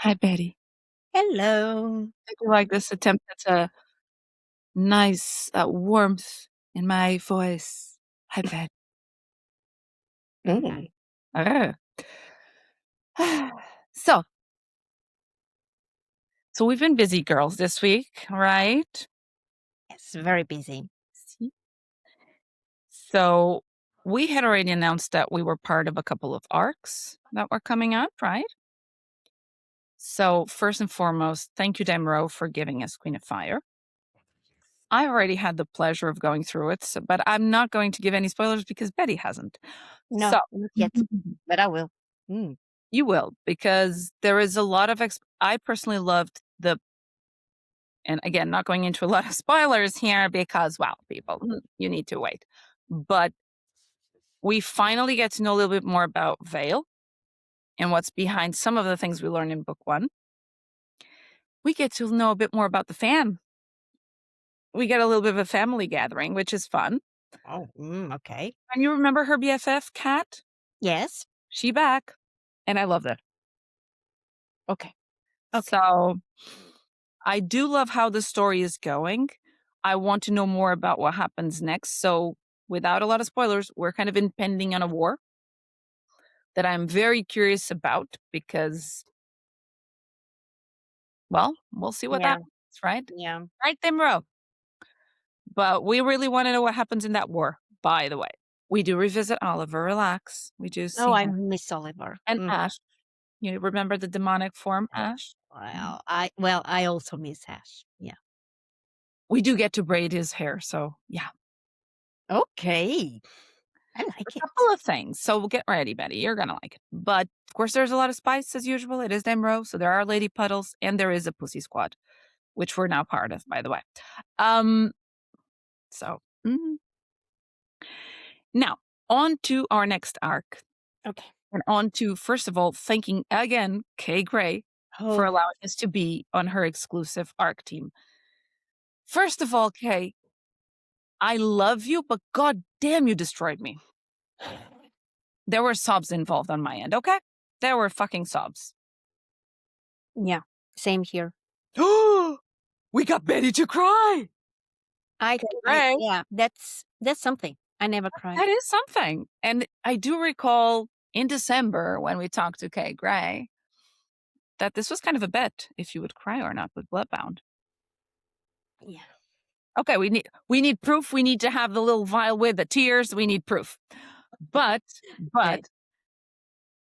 Hi, Betty. Hello. I do like this attempt at a nice warmth in my voice. Hi, Betty. Mm. Ah. So, so we've been busy girls this week, right? Yes, very busy. See? So we had already announced that we were part of a couple of arcs that were coming up, right? So first and foremost, thank you, Demro, for giving us Queen of Fire. I already had the pleasure of going through it, but I'm not going to give any spoilers because Betty hasn't. No, So not yet, but I will. Mm. you will, because there is a lot of I personally loved and again, not going into a lot of spoilers here because, wow, people, you need to wait. But we finally get to know a little bit more about Vale and what's behind some of the things we learned in book one. We get to know a bit more about the fam. We get a little bit of a family gathering, which is fun. Oh, okay. And you remember her BFF, Kat? Yes. She back. And I love that. Okay. Okay. So I do love how the story is going. I want to know more about what happens next. So, without a lot of spoilers, we're kind of impending on a war that I'm very curious about because, well, we'll see what Yeah. happens, right? Yeah. Right, Dimro? But we really want to know what happens in that war, by the way. We do revisit Oliver, relax. We do Oh, see I him. miss Oliver. And Ash. You remember the demonic form, Ash? Mhm. I also miss Ash. Yeah. We do get to braid his hair, so yeah. Okay. I A like it. couple of things. So we'll get ready, Betty. You're gonna like it. But of course, there's a lot of spice as usual. It is Demro, so there are lady puddles, and there is a pussy squad, which we're now part of, by the way. Um, so now on to our next arc, Okay. and on to first of all thanking again Kay Gray for Oh, allowing us to be on her exclusive arc team. First of all, Kay, I love you, but god damn, you destroyed me. There were sobs involved on my end. Okay, there were fucking sobs. yeah. Same here. We got Betty to cry. Right. Yeah, that's something. I never cried. That is something. And I do recall in December when we talked to Kay Gray that this was kind of a bet if you would cry or not with Bloodbound. Yeah. Okay, we need proof. We need to have the little vial with the tears. We need proof. But Okay.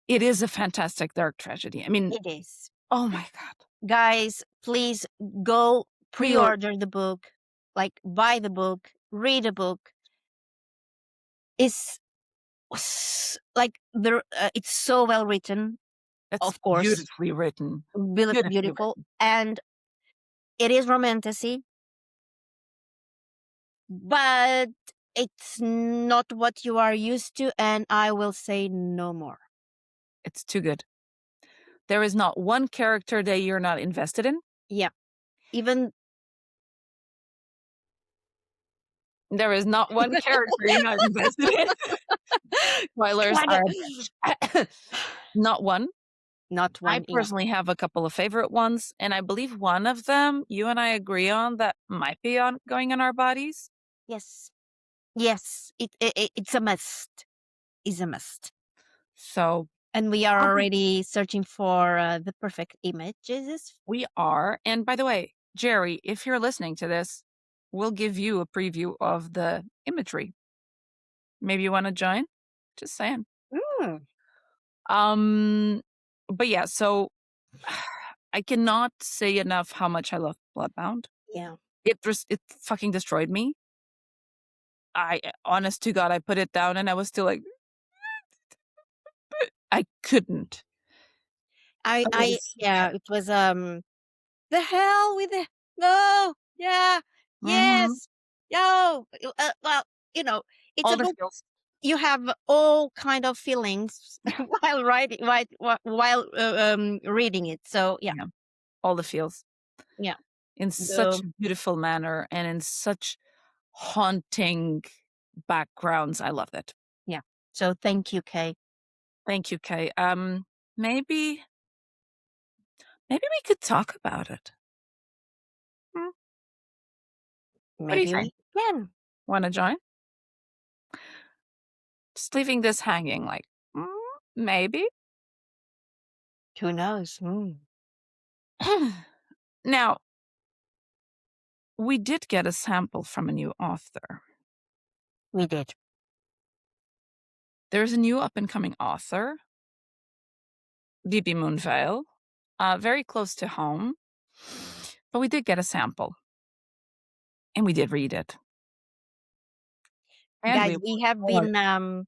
it is a fantastic dark tragedy. I mean, It is. oh my god. Guys, please go Pre-order. pre-order the book, like buy the book, read a book. It's like it's so well written, That's of course, beautifully written. Beautifully beautiful, written. and it is romantasy, but it's not what you are used to, and I will say no more. It's too good. There is not one character that you're not invested in. Yeah, even There is not one character you're not invested in. Spoilers kind are of not one. not I one. Yeah. personally have a couple of favorite ones, and I believe one of them you and I agree on that might be on going on our bodies. Yes. Yes. It's a must. Is a must. So And we are obvi- already searching for the perfect images. we are. And by the way, Jerry, if you're listening to this, we'll give you a preview of the imagery. Maybe you want to join? Just saying. Mm, Um, but yeah, so I cannot say enough how much I love Bloodbound. yeah. It fucking destroyed me. Honest to God, I put it down and I was still like, I couldn't. Yeah, it was, the hell with the, no, yeah, Mhm. yes, yo, well, it's All a the book. feels. You have all kind of feelings while writing, reading it. So yeah, Yeah, all the feels yeah, in such the, a beautiful manner and in such haunting backgrounds. I loved it. yeah. So thank you, Kay. Thank you, Kay. Maybe Maybe we could talk about it. Hmm, what do you Maybe think? we can. Wanna join? Just leaving this hanging like, "Mm, maybe." Who knows? Now, we did get a sample from a new author. We did. There's a new up-and-coming author, DB Moonvale, very close to home, but we did get a sample, and we did read it, and we Guys, looked we have forward. been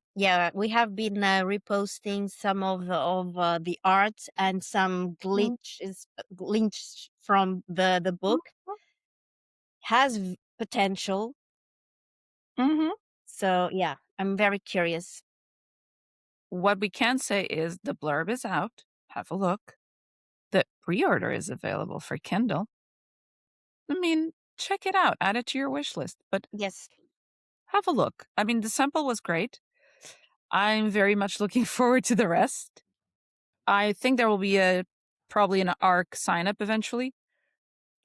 we have been reposting some of the art and some Mhm, glitch from the mhm, book. Has potential. mhm. So yeah, I'm very curious. What we can say is the blurb is out, have a look. The pre-order is available for Kindle. I mean, check it out, add it to your wish list, but Yes. have a look. I mean, the sample was great. I'm very much looking forward to the rest. I think there will be a probably an ARC sign up eventually.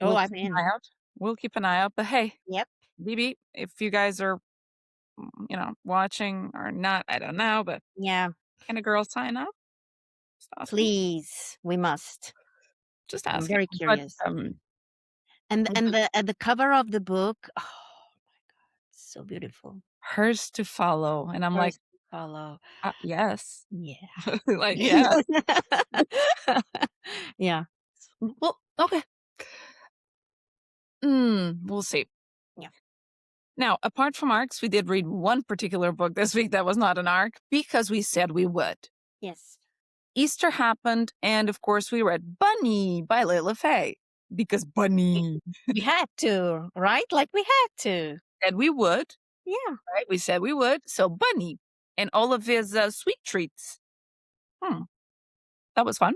Oh, We'll I'm keep an in. eye out. We'll keep an eye out. But hey, Yep. BB, if you guys are, watching or not, I don't know, but Yeah. can a girl sign up? Just asking. Please, we must. Just I'm asking. very But curious. um, And the cover of the book, oh, so beautiful. hers to follow, and I'm like, First to follow. yes, Yeah. like yes. Yeah. Well, okay. We'll see. Yeah. Now, apart from arcs, we did read one particular book this week that was not an arc because we said we would. Yes. Easter happened, and of course, we read Bunny by Layla Faye because We Bunny we had to, right? Like we had to. said we would, Yeah. right? We said we would. So, Bunny and all of his sweet treats. Hmm, that was fun.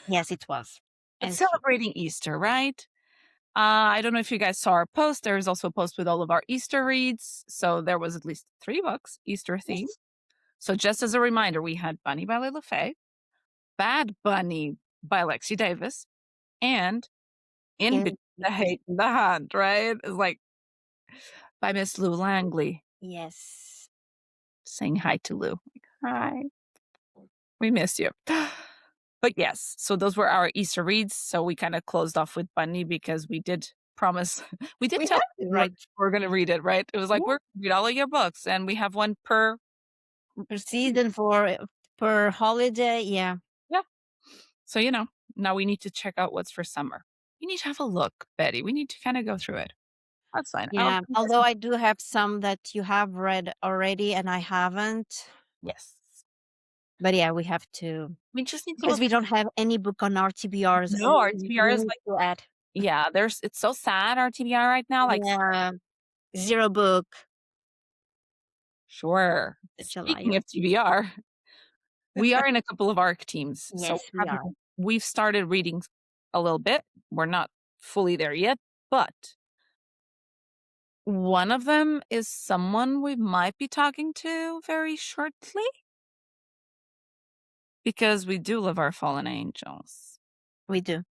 Yes, it was. But And cute. celebrating Easter, right? I don't know if you guys saw our post. There is also a post with all of our Easter reads. So, there was at least 3 books, Easter themed. Yes. So, just as a reminder, we had Bunny by Layla Faye, Bad Bunny by Lexi Davis, and In In Between the Hate and the Hunt, right? It's like by Miss Lou Langley. yes. Saying hi to Lou. Like, "Hi, we miss you." But yes, so those were our Easter reads. So we kinda closed off with Bunny because we did promise we did We tell had to, everyone right? we're gonna read it, right? It was like, Yeah. "We're gonna read all of your books, and we have one per." Per season for per holiday. Yeah. Yeah. So, now we need to check out what's for summer. We need to have a look, Betty. We need to kinda go through it. That's fine. I'll Yeah. send Although you I do have some that you have read already and I haven't. yes. But yeah, we have to We just need to because look we don't have any book on our TBRs and no, our we TBR is need like to add. yeah, there's it's so sad, our TBR right now, like Yeah. Zero book. sure. Such a Speaking liar. of TBR, we are in a couple of ARC teams, so Yes, we are. we've started reading a little bit. We're not fully there yet, but one of them is someone we might be talking to very shortly because we do love our fallen angels. We do.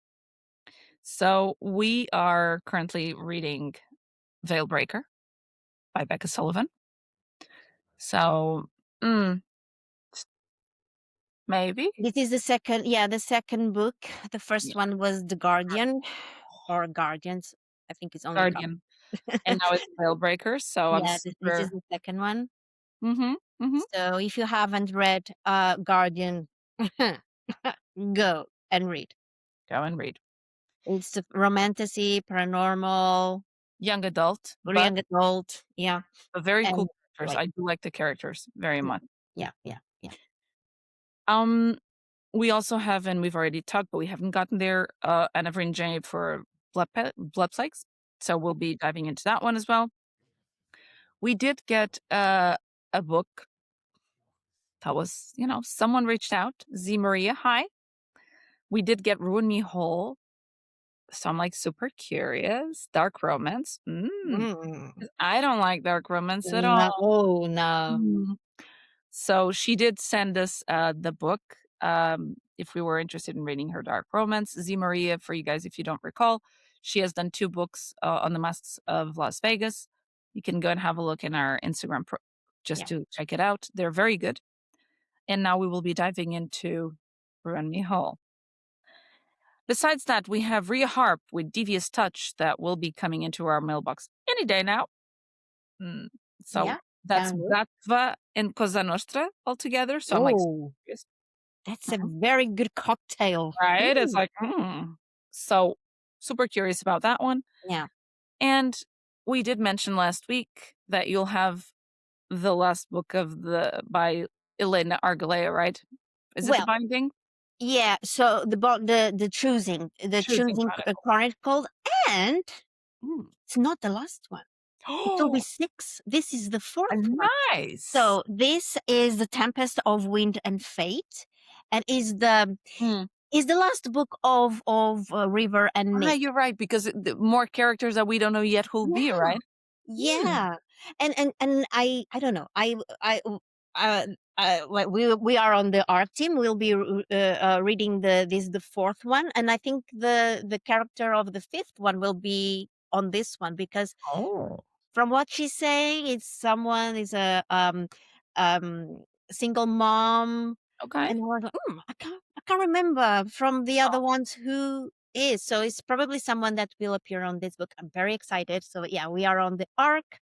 So we are currently reading Veilbreaker by Becca Sullivan. So, mm, maybe This is the second, yeah, the second book. The yeah, first one was The Guardian or Guardians. I think it's only Guardian. Guardian, and now it's Veilbreaker. So I'm Yeah, this is super. the second one. Mm-hmm. Mm-hmm. So if you haven't read Guardian, go and read. Go and read. It's a romantasy, paranormal, Young adult, young adult. Yeah. but very cool And characters. like I do like the characters very yeah, much. yeah, yeah, yeah. Um, we also have, and we've already talked, but we haven't gotten there. Anna Vrin J for blood plagues. So we'll be diving into that one as well. We did get a book that was, someone reached out. Z Maria, hi. We did get Ruin Me Whole. So I'm like super curious. Dark romance. Mm. I don't like dark romance at all. No, oh no. Mm. So she did send us the book. if we were interested in reading her dark romance. Z Maria, for you guys, if you don't recall, she has done 2 books, on the Masks of Las Vegas. You can go and have a look in our Instagram just Yeah. to check it out. They're very good. And now we will be diving into Run Me Hall. Besides that, we have Rhea Harp with Devious Touch that will be coming into our mailbox any day now. Mm, so Yeah. that's Sound good. Bratva and Cosa Nostra altogether. So I'm like, Oh, yes, that's a mhm, very good cocktail. right? It's Mm. like, so super curious about that one. Yeah. And we did mention last week that you'll have the last book of the by Elena Argalea, right? Is it the Well, Binding? yeah. So the Choosing choosing Chronicles. chronicle, and Mm. it's not the last one. It will be Oh, 6. This is the 4th one. nice. So this is the Tempest of Wind and Fate, and Mm. is the last book of River and Ah, Nick. you're right, because the more characters that we don't know yet who'll be, Yeah, right? Mm. yeah, and I don't know. Uh, we are on the art team. We'll be reading the 4th one, and I think the character of the 5th one will be on this one because Oh, from what she's saying, it's someone is a um single mom, okay. and I was like, I can't remember from the other Oh, ones who is. So it's probably someone that will appear on this book. I'm very excited. So yeah, we are on the arc.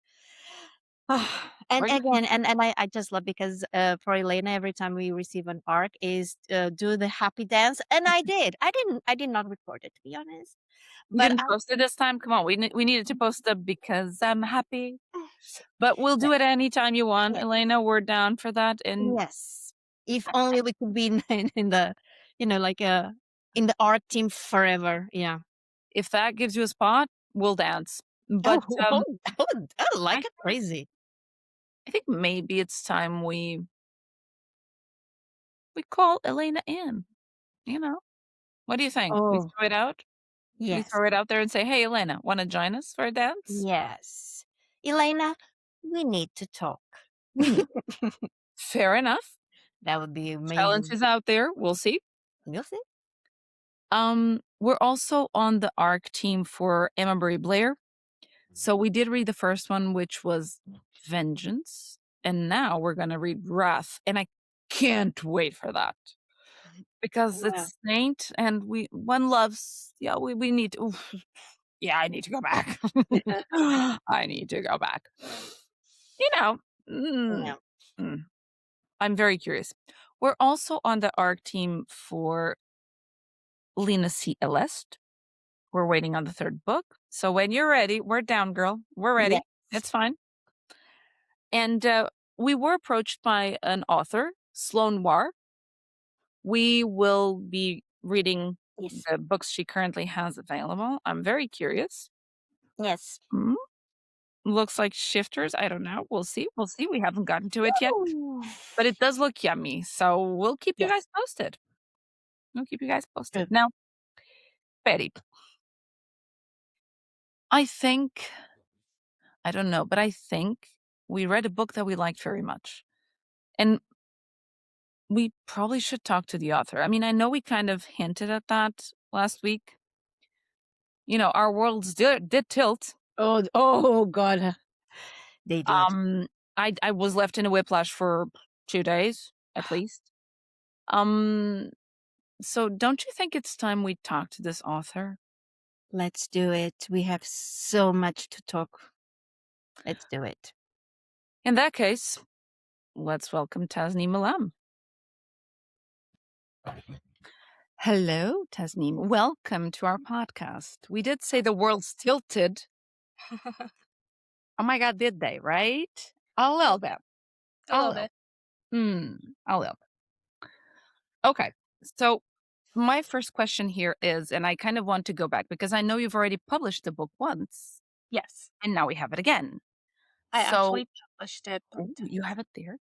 And we're gonna again, and I just love because for Elena, every time we receive an arc is do the happy dance, and I did not record it to be honest, you but didn't post it this time? Come on, we needed to post it because I'm happy. But we'll yeah, do it anytime you want, yeah, Elena. We're down for that. And yes. If only we could be in the, like in the art team forever. Yeah. if that gives you a spot, we'll dance. Oh, But like I it crazy. I think maybe it's time we call Elena in. You know, what do you think? We Oh, throw it out. We yes, throw it out there and say, "Hey, Elena, want to join us for a dance?" yes. Elena, we need to talk. We need. Fair enough. That would be Challenge amazing. is out there. We'll see. You'll see. We're also on the ARC team for Emma Marie Blair. So we did read the first one, which was Vengeance, and now we're gonna read Wrath, and I can't wait for that because Wow. it's Saint, and one loves. Yeah, we need to. Oof, yeah, I need to go back. I need to go back. You know, mm, Yeah. mm, I'm very curious. We're also on the ARC team for Lena C. Elest. We're waiting on the 3rd book. So when you're ready, we're down, girl. We're Yes. ready. It's fine. And we were approached by an author, Sloan War. We will be reading Yes. the books she currently has available. I'm very curious. Yes. Hmm, looks like Shifters. I don't know. We'll see. We'll see. We haven't gotten to it yet, Ooh. but it does look yummy. So we'll keep you guys Yes. posted. We'll keep you guys posted. Good. Now, Betty, I think, I don't know, but I think we read a book that we liked very much. And we probably should talk to the author. I mean, I know we kind of hinted at that last week. You know, our worlds did tilt. Oh God, they did. Um, I was left in a whiplash for 2 days at least. Um, so don't you think it's time we talk to this author? Let's do it. We have so much to talk. Let's do it. In that case, let's welcome Tasneem Alam. Hello, Tasneem. Welcome to our podcast. We did say the world's tilted. Oh my God, did they? Right? A little bit. A A little little. bit. A little. Okay. So my first question here is, and I kind of want to go back because I know you've already published the book once, Yes. and now we have it again. I So actually published it oh, book you 10. have it there.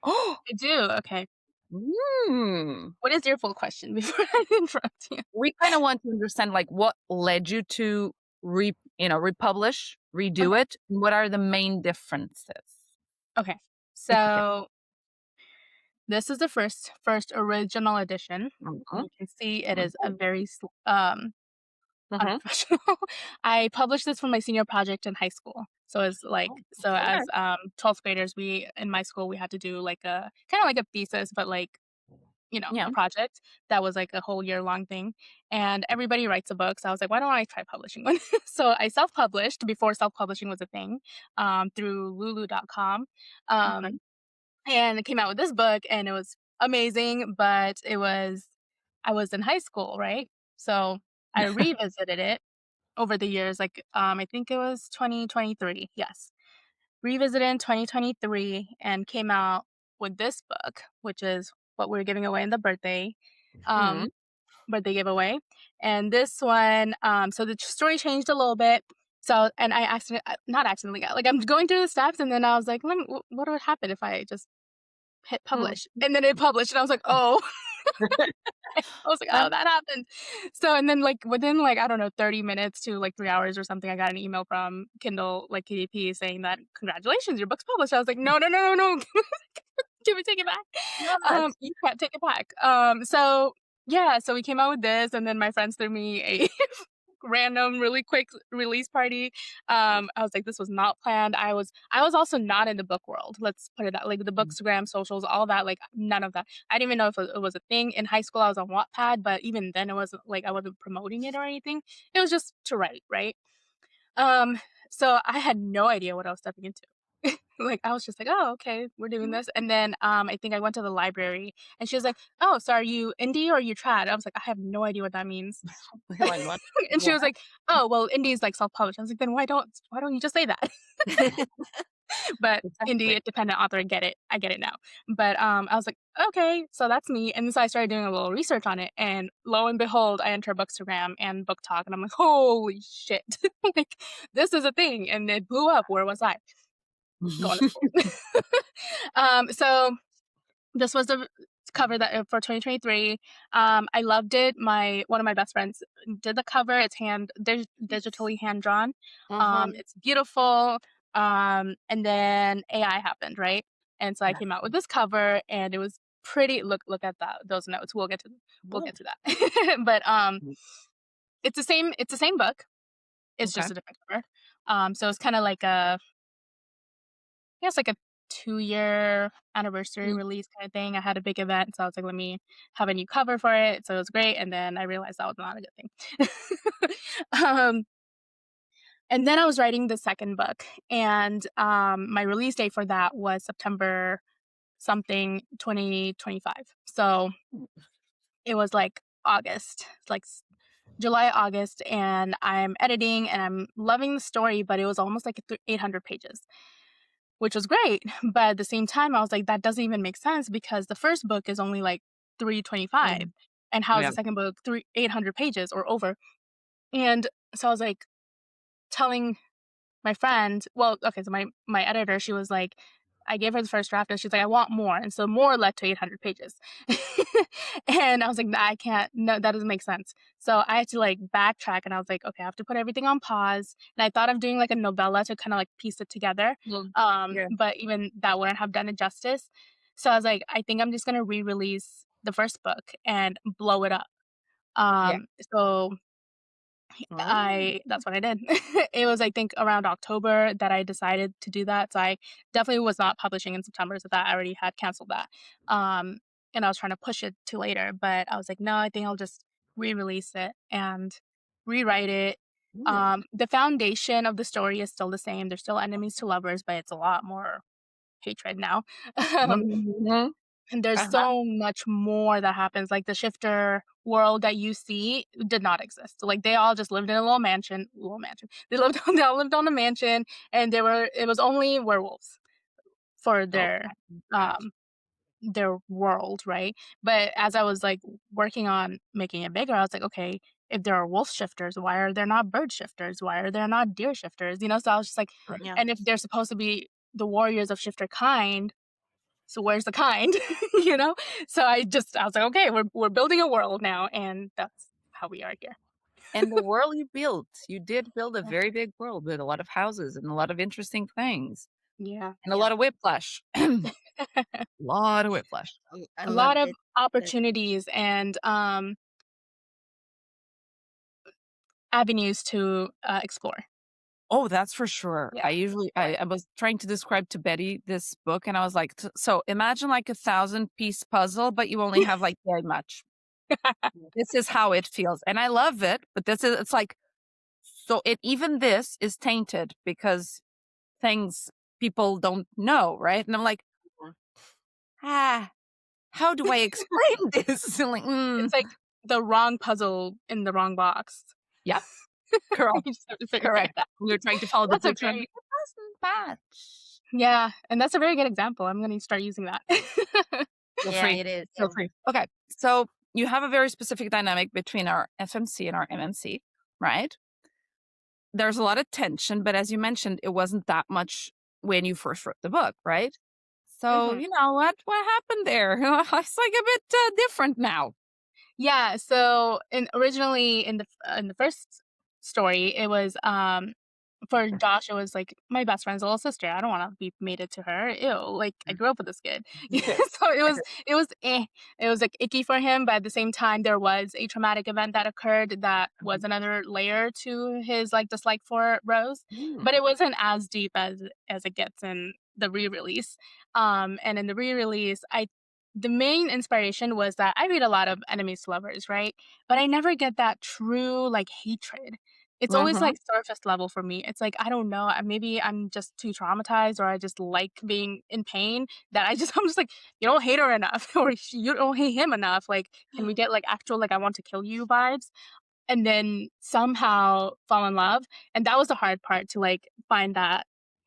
Oh, I do. Okay. mm. What is your full question before I interrupt you? We kind of want to understand like what led you to republish, redo Okay. it, and what are the main differences? Okay. If you can. So This is the first original edition. Mhm. You can see it is a Mhm. very Uh-huh. unprofessional. I published this for my senior project in high school. So it's like Oh, so okay. as 12th graders, we in my school we had to do like a kind of like a thesis, but like Yeah. a project that was like a whole year long thing. And everybody writes a book. So I was like, why don't I try publishing one? So I self published before self publishing was a thing through lulu.com. Okay. Um, and it came out with this book and it was amazing, but I was in high school, right? So I revisited it over the years, like I think it was 2023. Yes. Revisited in 2023 and came out with this book, which is what we're giving away in the Mhm. um birthday giveaway. And this one, so the story changed a little bit. So, and I not accidentally got like I'm going through the steps, and then I was like, what would happen if I just hit Mm. publish? And then it published, and I was like, oh, I was like, Uh, oh, that happened. So, and then like within like I don't know 30 minutes to like 3 hours or something, I got an email from Kindle like KDP saying that congratulations, your book's published. I was like, no, no, no, no, no, can we take it back? yes. You can't take it back. So yeah, so we came out with this, and then my friends threw me a random, really quick release party. I was like, this was not planned. I was also not in the book world. Let's put it that like the bookstagram, socials, all that. Like none of that. I didn't even know if it was a thing. In high school, I was on Wattpad, but even then, it wasn't like I wasn't promoting it or anything. It was just to write, right? Um, so I had no idea what I was stepping into. Like I was just like, "Oh, okay, we're doing this." And then I think I went to the library and she was like, "Oh, so are you indie or are you trad?" I was like, "I have no idea what that means." You're like, what? And she What? was like, "Oh, well, indie is like self-published." I was like, "Then why don't you just say that?" But indie, Exactly. independent author, I get it. I get it now. But I was like, "Okay, so that's me." And so I started doing a little research on it, and lo and behold, I enter Bookstagram and Book Talk, and I'm like, "Holy shit. Like this is a thing." And it blew up. Where was I? Going to school. So this was the cover that for 2023. I loved it. My one of my best friends did the cover. It's digitally hand drawn. Uh-huh. It's beautiful. And then AI happened, right? And so I came out with this cover, and it was pretty. Look at that those notes. We'll Yeah. get to that. But it's the same book. It's Okay. just a different cover. So it's kind of like a guess like a 2-year anniversary Mm. release kind of thing. I had a big event, so I was like, let me have a new cover for it. So it was great. And then I realized that was not a good thing. um, and then I was writing the second book, and my release date for that was September something 2025. So it was like August, like July, August, and I'm editing and I'm loving the story, but it was almost like 800 pages, which was great. But at the same time, I was like, that doesn't even make sense because the first book is only like 325. Mm. And how is Yeah. the second book 800 pages or over? And so I was like telling my friend, well, okay, so my editor, she was like, I gave her the first draft and she's like, I want more. And so more led to 800 pages. And I was like, nah, I can't, no, that doesn't make sense. So I had to like backtrack and I was like, okay, I have to put everything on pause. And I thought of doing like a novella to kind of like piece it together. Well, yeah. But even that wouldn't have done it justice. So I was like, I think I'm just going to re-release the first book and blow it up. Yeah. So Oh. that's what I did. It was, I think, around October that I decided to do that. So I definitely was not publishing in September, so that I already had canceled that. Um, and I was trying to push it to later, but I was like, no, I think I'll just re-release it and rewrite it. Mm. The foundation of the story is still the same. There's still enemies to lovers, but it's a lot more hatred now. um, Mhm. and there's Uh-huh. so much more that happens. Like the shifter world that you see did not exist. Like they all just lived in a little mansion. They all lived on a mansion, and it was only werewolves for Okay. Gotcha. their world, right? But as I was like working on making it bigger, I was like, okay, if there are wolf shifters, why are there not bird shifters? Why are there not deer shifters? So I was just like, Right. Yeah. and if they're supposed to be the warriors of shifter kind, so where's the kind? you know? So I was like, okay, we're building a world now, and that's how we are here. And the world you built, you did build a Yeah. very big world with a lot of houses and a lot of interesting things Yeah. and a Yeah. lot of whiplash. Lot of whiplash. I A lot loved of it. opportunities and avenues to explore. Oh, that's for sure. Yeah. I usually Right. I was trying to describe to Betty this book, and I was like, So imagine like a 1,000-piece puzzle, but you only have like very much. This is how it feels, and I love it, but it's like so it even this is tainted because things people don't know, right? And I'm like, "Ah, how do I explain this?" Like, It's like the wrong puzzle in the wrong box. yeah, correct, You just have to figure it correct. out. We are trying to follow the That's a picture, and very it doesn't match. yeah, and that's a very good example. I'm gonna start using that. Feel Yeah, free, it is. feel free. Okay, so you have a very specific dynamic between our FMC and our MMC, right? There's a lot of tension, but as you mentioned, it wasn't that much when you first wrote the book, right? So, Mhm. you know, what happened there? It's like a bit different now. Yeah, so originally in the first story, it was for Josh, it was like my best friend's little sister. I don't want to be mated to her. Ew, like I grew up with this kid. Okay. So it was like icky for him, but at the same time there was a traumatic event that occurred that was another layer to his like dislike for Rose, Mm. but it wasn't as deep as it gets in the re-release. And in the re-release, I the main inspiration was that I read a lot of enemies to lovers, right? But I never get that true like hatred. It's always Mhm. like surface level for me. It's like I don't know, maybe I'm just too traumatized or I just like being in pain that I'm just like you don't hate her enough or you don't hate him enough. Like can we get like actual like I want to kill you vibes? And then somehow fall in love. And that was the hard part to like find that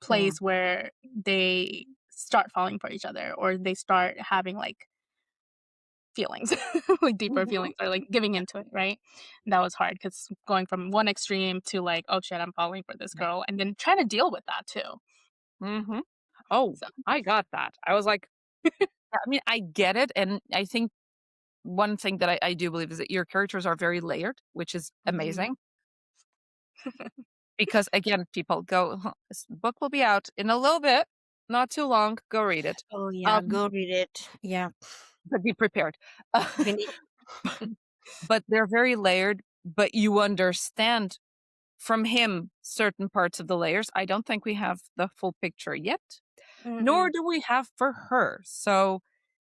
Mm. place where they start falling for each other or they start having like feelings, like deeper Mhm. feelings or like giving into it, right? And that was hard because going from one extreme to like, oh shit, I'm falling for this Yeah. girl, and then trying to deal with that too. Mhm. Oh, So, I got that. I was like, I mean, I get it, and I think one thing that I do believe is that your characters are very layered, which is mhm. amazing. Because again, people go, "Huh, this book will be out in a little bit, not too long. Go read it." Oh yeah, Um, go read it. Yeah, but be prepared. you need. But they're very layered, but you understand from him certain parts of the layers. I don't think we have the full picture yet, nor Mm-mm. do we have for her. So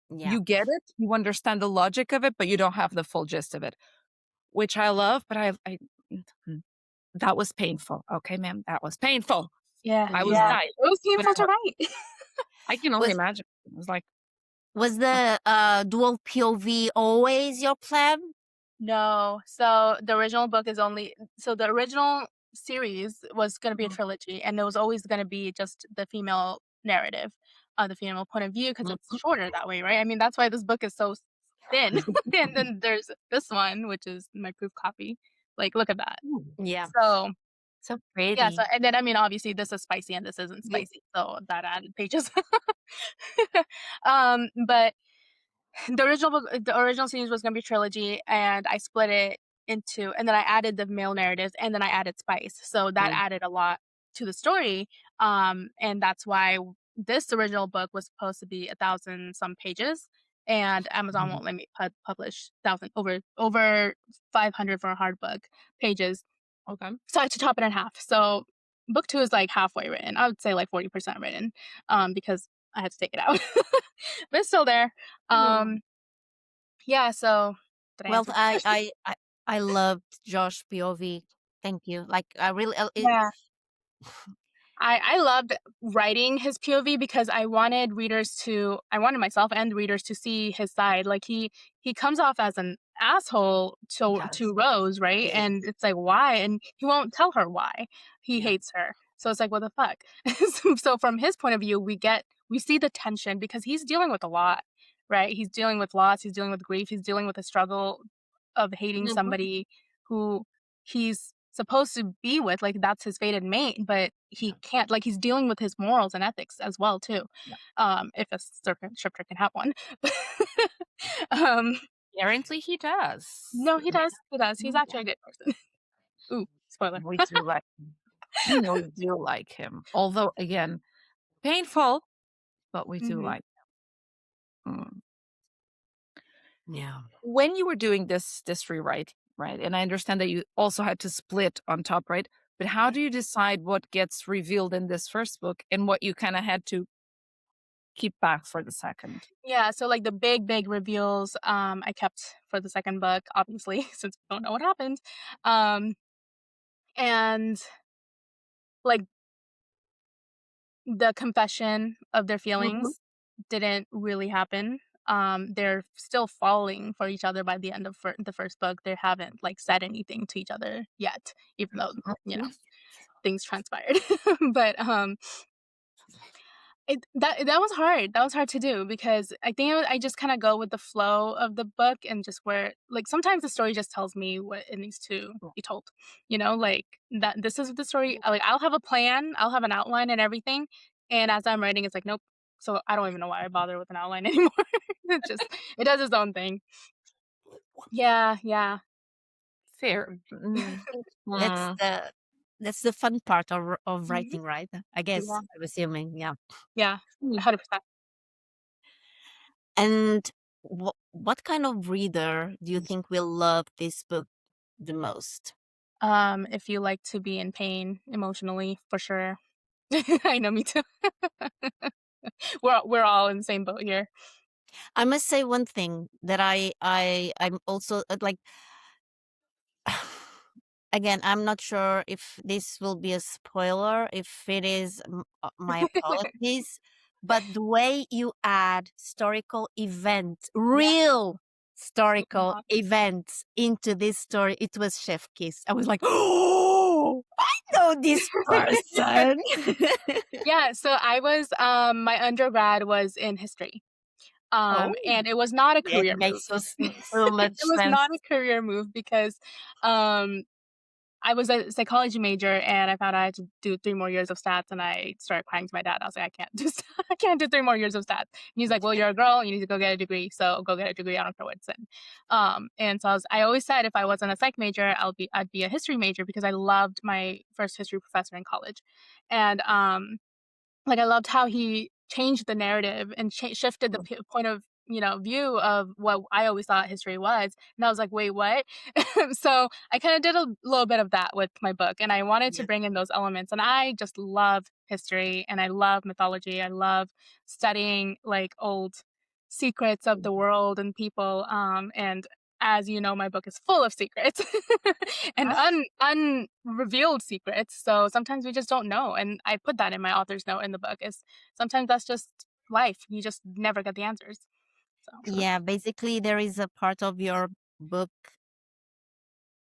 Yeah. you get it, you understand the logic of it, but you don't have the full gist of it, which I love. But mm, that was painful. Okay, ma'am, that was painful. Yeah, I was yeah, Yeah. dying. it was But painful to write. I can only Was imagine. It was like, was uh, the dual POV always your plan? No. So the original book is only so the original series was going to be a mhm, trilogy and it was always going to be just the female narrative, the female point of view because it's mhm. shorter that way, right? I mean, that's why this book is so thin. And then there's this one which is my proof copy. Like look at that. Ooh, Yeah. So, So yeah, so pretty. and then I mean obviously this is spicy and this isn't Yeah. spicy. So that added pages. But the original series was gonna be trilogy, and I split it into and then I added the male narratives, and then I added spice, so that mm, added a lot to the story, and that's why this original book was supposed to be 1,000 some pages, and Amazon mhm, won't let me publish 1,000 over 500 for a hard book pages, okay. so I had to chop it in half. So book 2 is, like, halfway written. I would say, like, 40% written, because I had to take it out. But it's still there. Mm. Um yeah, so did I Well, answer the question? I loved Josh POV. Thank you. Like I really it, Yeah. I loved writing his POV because I wanted myself and readers to see his side. Like he comes off as an asshole He to does. Rose, right? yeah. And it's like why? And he won't tell her why he Yeah. hates her. So it's like what the fuck? So from his point of view, we see the tension because he's dealing with a lot, right? He's dealing with loss, he's dealing with grief, he's dealing with a struggle of hating Mhm. somebody who he's supposed to be with, like that's his fated mate, but he Yeah. can't. Like he's dealing with his morals and ethics as well too. Yeah. If a serpent shifter can have one. um, Apparently he does. no, he does. He does. He's Mm, actually a good person. Ooh, spoiler. we do like him. We do like him. Although again, painful, but we do Hmm. like him. Mm. Yeah. When you were doing this rewrite, right? And I understand that you also had to split on top, right? But how do you decide what gets revealed in this first book and what you kind of had to keep back for the second? Yeah, so like the big reveals, I kept for the second book, obviously, since we don't know what happened. Um, and like the confession of their Mhm. feelings didn't really happen. They're still falling for each other by the end of the first book. They haven't like said anything to each other yet, even though things transpired. But that was hard. That was hard to do because I think I just kind of go with the flow of the book and just where like sometimes the story just tells me what it needs to be told. Like that this is the story. Like I'll have a plan, I'll have an outline and everything, and as I'm writing, it's like nope. So I don't even know why I bother with an outline anymore. It does its own thing. Yeah, yeah, Fair. That's Mm. the fun part of Mhm. writing, right? I guess Yeah, I'm assuming, yeah. yeah, Mm. 100%. And what kind of reader do you think will love this book the most? If you like to be in pain emotionally, for sure. I know, me too. We're all in the same boat here. I must say one thing that I'm also like again, I'm not sure if this will be a spoiler. If it is, my apologies. But the way you add historical events, Yeah. real historical Uh-huh. events into this story, it was chef kiss. I was like, oh, I know this person. Yeah, so I was, my undergrad was in history, Oh, and it was not a it career move. makes so much It was sense. not a career move because, um, I was a psychology major and I found I had to do 3 more years of stats and I started crying to my dad. I was like, "I can't do I can't do 3 more years of stats." And he's like, "Well, you're a girl, you need to go get a degree, so go get a degree, I don't care what it's in." And so I always said if I wasn't a psych major, I'd be a history major because I loved my first history professor in college. And, like, I loved how he changed the narrative and shifted the point of, view of what I always thought history was, and I was like, "Wait, what?" So, I kinda did a little bit of that with my book, and I wanted to Yeah. bring in those elements, and I just love history, and I love mythology, I love studying, like, old secrets of the world and people, and as you know, my book is full of secrets and Ah, unrevealed secrets. So sometimes we just don't know. And I put that in my author's note in the book is sometimes that's just life. You just never get the answers. So yeah, basically there is a part of your book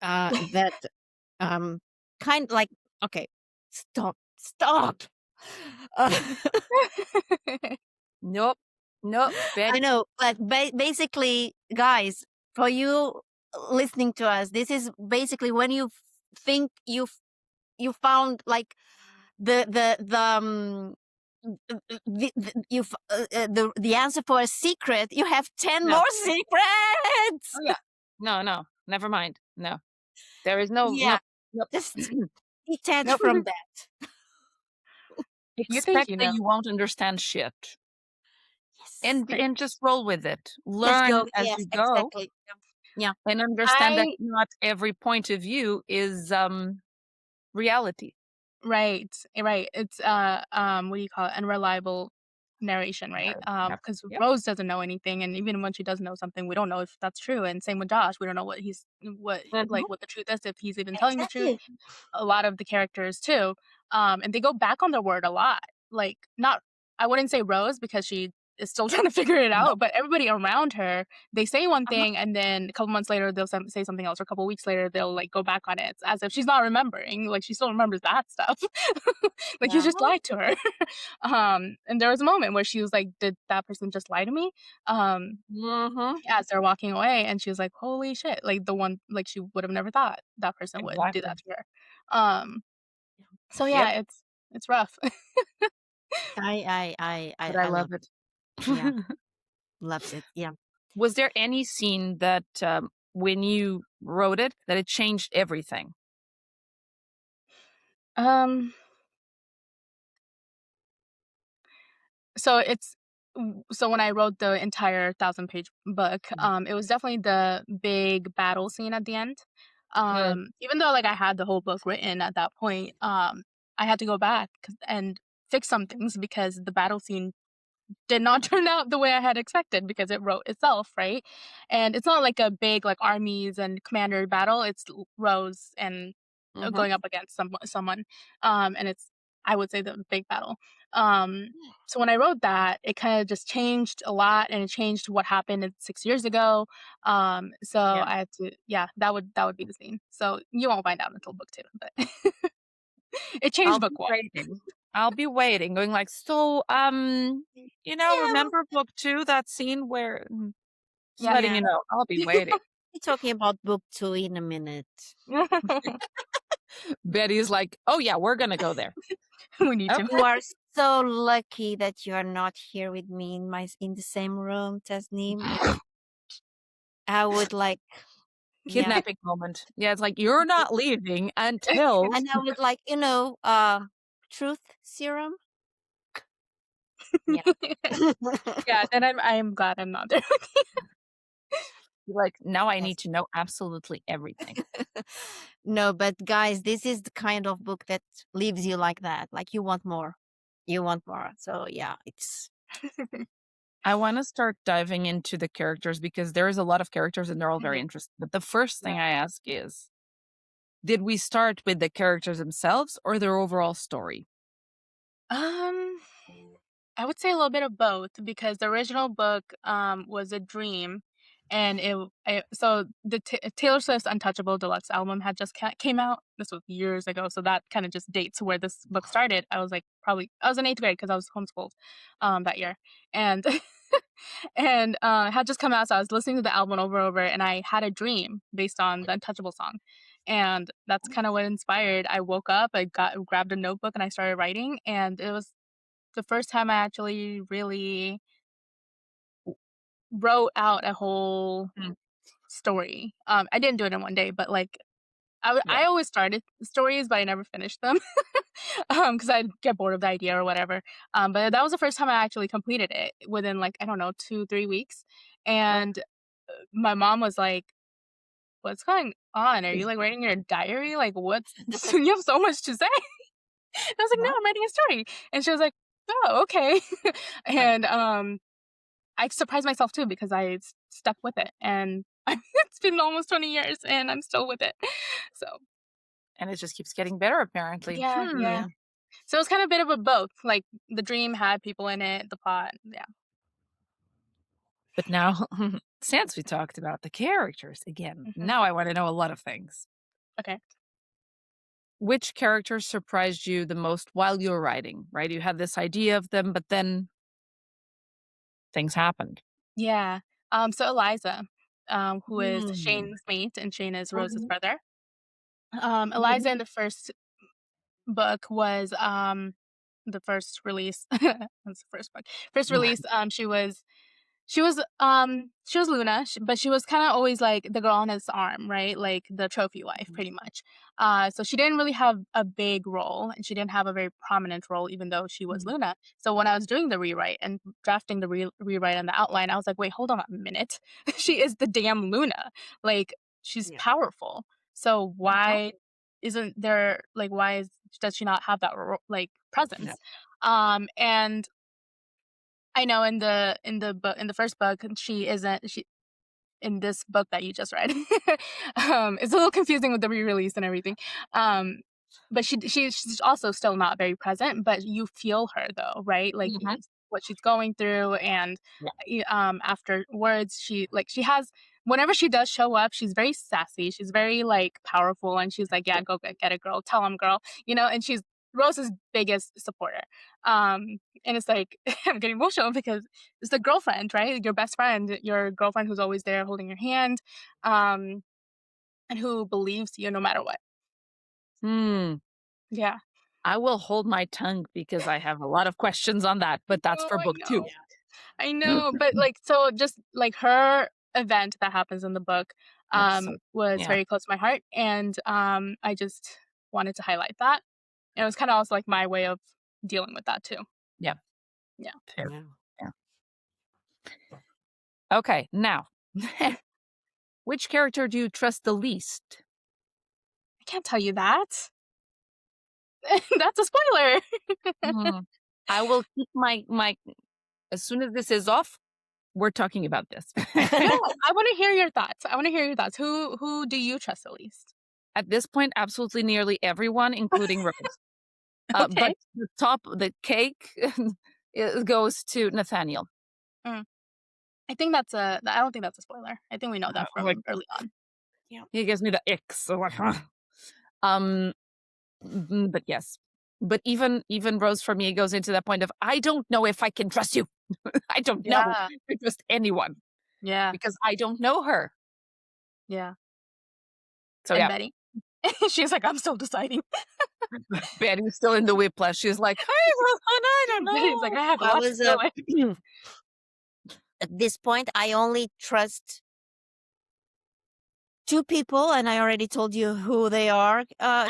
that um kind like okay, stop. Uh, Nope. Nope. I know, but basically, guys, for you listening to us, this is basically when you think you found like the the answer for a secret. You have 10 No. more secrets. Oh, yeah. No, no. Never mind. No. There is no Yeah, nope. Nope. just detach Nope. from that. you think Expect you that know. you won't understand shit. Yes, And just roll with it. just Learn go. as Yes, you go exactly. Yeah. and understand that I not every point of view is reality. Right, right. It's what do you call it? Unreliable narration, right? Yep. Because Yep. Rose doesn't know anything, and even when she does know something, we don't know if that's true. And same with Josh, we don't know Mhm. what the truth is, if he's even telling the truth. Exactly. A lot of the characters too. And they go back on their word a lot. Like not I wouldn't say Rose because she is still trying to figure it No. out, but everybody around her, they say one Uh-huh. thing and then a couple months later they'll say something else, or a couple weeks later they'll like go back on it as if she's not remembering. Like she still remembers that stuff. Like you Yeah. just lied to her. And there was a moment where she was like, "Did that person just lie to me?" Um, Mhm. as they're walking away, and she was like, "Holy shit!" Like the one, like she would have never thought that person would do Exactly. that to her. Um, so Yep. yeah, it's rough. But I I love love it. it. Yeah, loves it. Yeah. Was there any scene that when you wrote it that it changed everything? Um, so it's so when I wrote the entire 1,000-page book, it was definitely the big battle scene at the end. Good. Even though like I had the whole book written at that point, I had to go back and fix some things because the battle scene did not turn out the way I had expected because it wrote itself, right? And it's not like a big like armies and commander battle. It's Rose and Mm-hmm. going up against someone, and it's I would say the big battle. Um, so when I wrote that, it kind of just changed a lot, and it changed what happened 6 years ago. So Yeah. I had to, yeah, that would be the scene. So you won't find out until book 2, but it I'll changed be book 1. waiting. I'll be waiting, going like, so, Yeah, remember book 2, that scene where just Yeah. letting you yeah. know, I'll be waiting. We're talking about book 2 in a minute. Betty's like, oh yeah, we're gonna go there. We need to. You are so lucky that you are not here with me in the same room, Tasneem. I would like, yeah, Kidnapping moment. Yeah, it's like you're not leaving until and I would like, truth serum. Yeah. Yeah, then I'm glad I'm not there. like now I Yes. need to know absolutely everything. No, but guys, this is the kind of book that leaves you like that. Like you want more. You want more. So yeah, it's I want to start diving into the characters because there is a lot of characters and they're all very Mhm. interesting. But the first Yeah. thing I ask is, did we start with the characters themselves or their overall story? Um, I would say a little bit of both because the original book was a dream, and so the Taylor Swift's Untouchable Deluxe album had just came out. This was years ago, so that kind of just dates where this book started. I was like I was in 8th grade because I was homeschooled that year, and and it had just come out, so I was listening to the album over and over, and I had a dream based on the Untouchable song, and that's kind of what inspired. I woke up, grabbed a notebook, and I started writing, and it was the first time I actually really wrote out a whole Mm, story. I didn't do it in one day, but like yeah. I always started stories, but I never finished them because I'd get bored of the idea or whatever. But that was the first time I actually completed it within like I don't know 2-3 weeks, and my mom was like, "What's going on? Are you like writing your diary? Like what's you have so much to say?" And I was like, "No, what? I'm writing a story," and she was like, "Oh, okay," Right. and I surprised myself too because I stuck with it, and it's been almost 20 years, and I'm still with it. So And it just keeps getting better apparently. yeah, yeah. Yeah. So it's kind of a bit of a both. Like the dream had people in it, the plot, yeah. But now since we talked about the characters again, Hmm. now I want to know a lot of things. Okay. Which characters surprised you the most while you were writing, right? You had this idea of them, but then things happened. Yeah. So Eliza, who is Hmm. Shane's mate, and Shane is Rose's Mhm. brother. Mhm. Eliza in the first book was the first release. That's the first book. First release. She was Luna, but she was kind of always like the girl on his arm, right? Like the trophy wife, pretty much. So she didn't really have a big role, and she didn't have a very prominent role, even though she was Mhm. Luna. So when I was doing the rewrite and drafting the rewrite and the outline, I was like, wait, hold on a minute. She is the damn Luna. Like she's Yeah. powerful. So Uh-huh. why isn't there like does she not have that like Yeah. presence? And I know in the first book she isn't she in this book that you just read. It's a little confusing with the re-release and everything. Um, but she's also still not very present, but you feel her though, right? Like Mhm. what she's going through, and Yeah. afterwards she has whenever she does show up, she's very sassy, she's very like powerful, and she's like, yeah, go get it, girl, tell him, girl, and she's Rose's biggest supporter. And it's like I'm getting emotional because it's the girlfriend, right? Your best friend, your girlfriend who's always there holding your hand, um, and who believes you no matter what. Hmm. Yeah. I will hold my tongue because I have a lot of questions on that, but that's Oh, for I book 2. know. I know. But like so just like her event that happens in the book That's so was yeah. very close to my heart, and I just wanted to highlight that. And it was kind of also like my way of dealing with that too. Yeah. Yeah. Fair. Yeah. Yeah. Okay, now, which character do you trust the least? I can't tell you that. That's a spoiler. Hmm. I will keep my as soon as this is off, we're talking about this. No, I want to hear your thoughts. I want to hear your thoughts. Who do you trust the least? At this point, absolutely nearly everyone, including Rose. Okay. But the cake it goes to Nathaniel. Mm. I think that's a. I don't think that's a spoiler. I think we know that Like, from early on. he gives me the ick. So like, um, but yes. But even Rose for me goes into that point of I don't know if I can trust you. I don't know Yeah. to trust anyone Yeah. because I don't know her. Yeah. So And yeah, Betty, she's like, I'm still deciding. Betty's still in the whiplash. She's like, I don't Betty's like, know. I have a I lot to was deal with. at this point, I only trust two people, and I already told you who they are,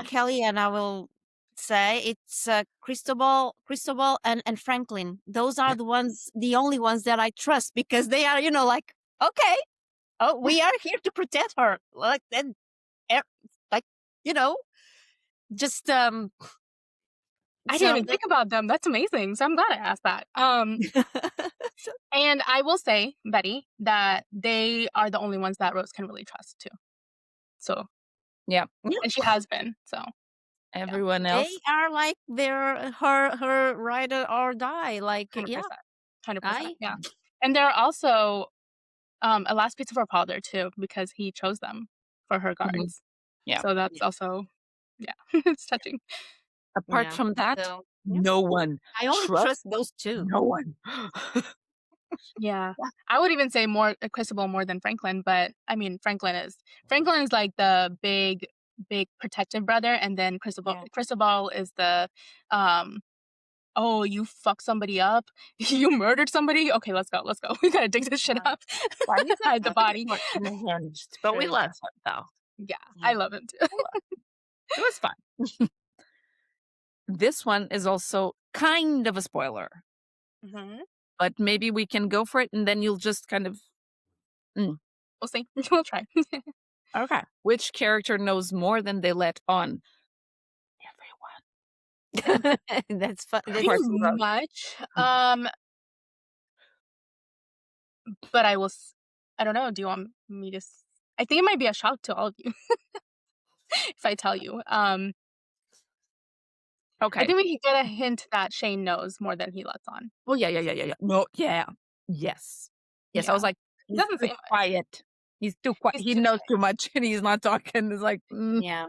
Kelly, and I will say it's Cristobal, and Franklin. Those are the only ones that I trust because they are, like, okay, oh, we are here to protect her, like, and like, you know, just I didn't so even think about them. That's amazing. So I'm glad I asked that. And I will say, Betty, that they are the only ones that Rose can really trust too. So, Yeah, and she has been. So, everyone they else. are like her ride or die, like, 100%. 100%. I Yeah. And they're also a last piece of her father too, because he chose them for her Mhm. guards. Yeah. So that's also, yeah, it's touching. Apart yeah. from that, So yeah. no one. I only Trust trust those two. no one. Yeah. I would even say more Cristobal more than Franklin, but I mean Franklin is like the big protective brother, and then Yeah. Cristobal is the um oh, you fucked somebody up, you murdered somebody, okay, let's go, we gotta dig this shit Yeah. up. Why he's Hide the body. unhinged, but we True. love him though. Yeah, Yeah. I love him too. It was fun. This one is also kind of a spoiler, Mhm. but maybe we can go for it, and then you'll just kind of We'll see. We'll try. okay. Which character knows more than they let on? Everyone. That's fun. Of Pretty course, Rose. much. But I don't know. Do you want me to? I think it might be a shock to all of you if I tell you. I Okay. think we can get a hint that Shane knows more than he lets on. Well, yeah. No, yeah. Yes. Yes. I was Yeah. like, He he's doesn't too say much. quiet. He's too quiet. He's He too knows quiet. too much, and he's not talking. It's like, Yeah.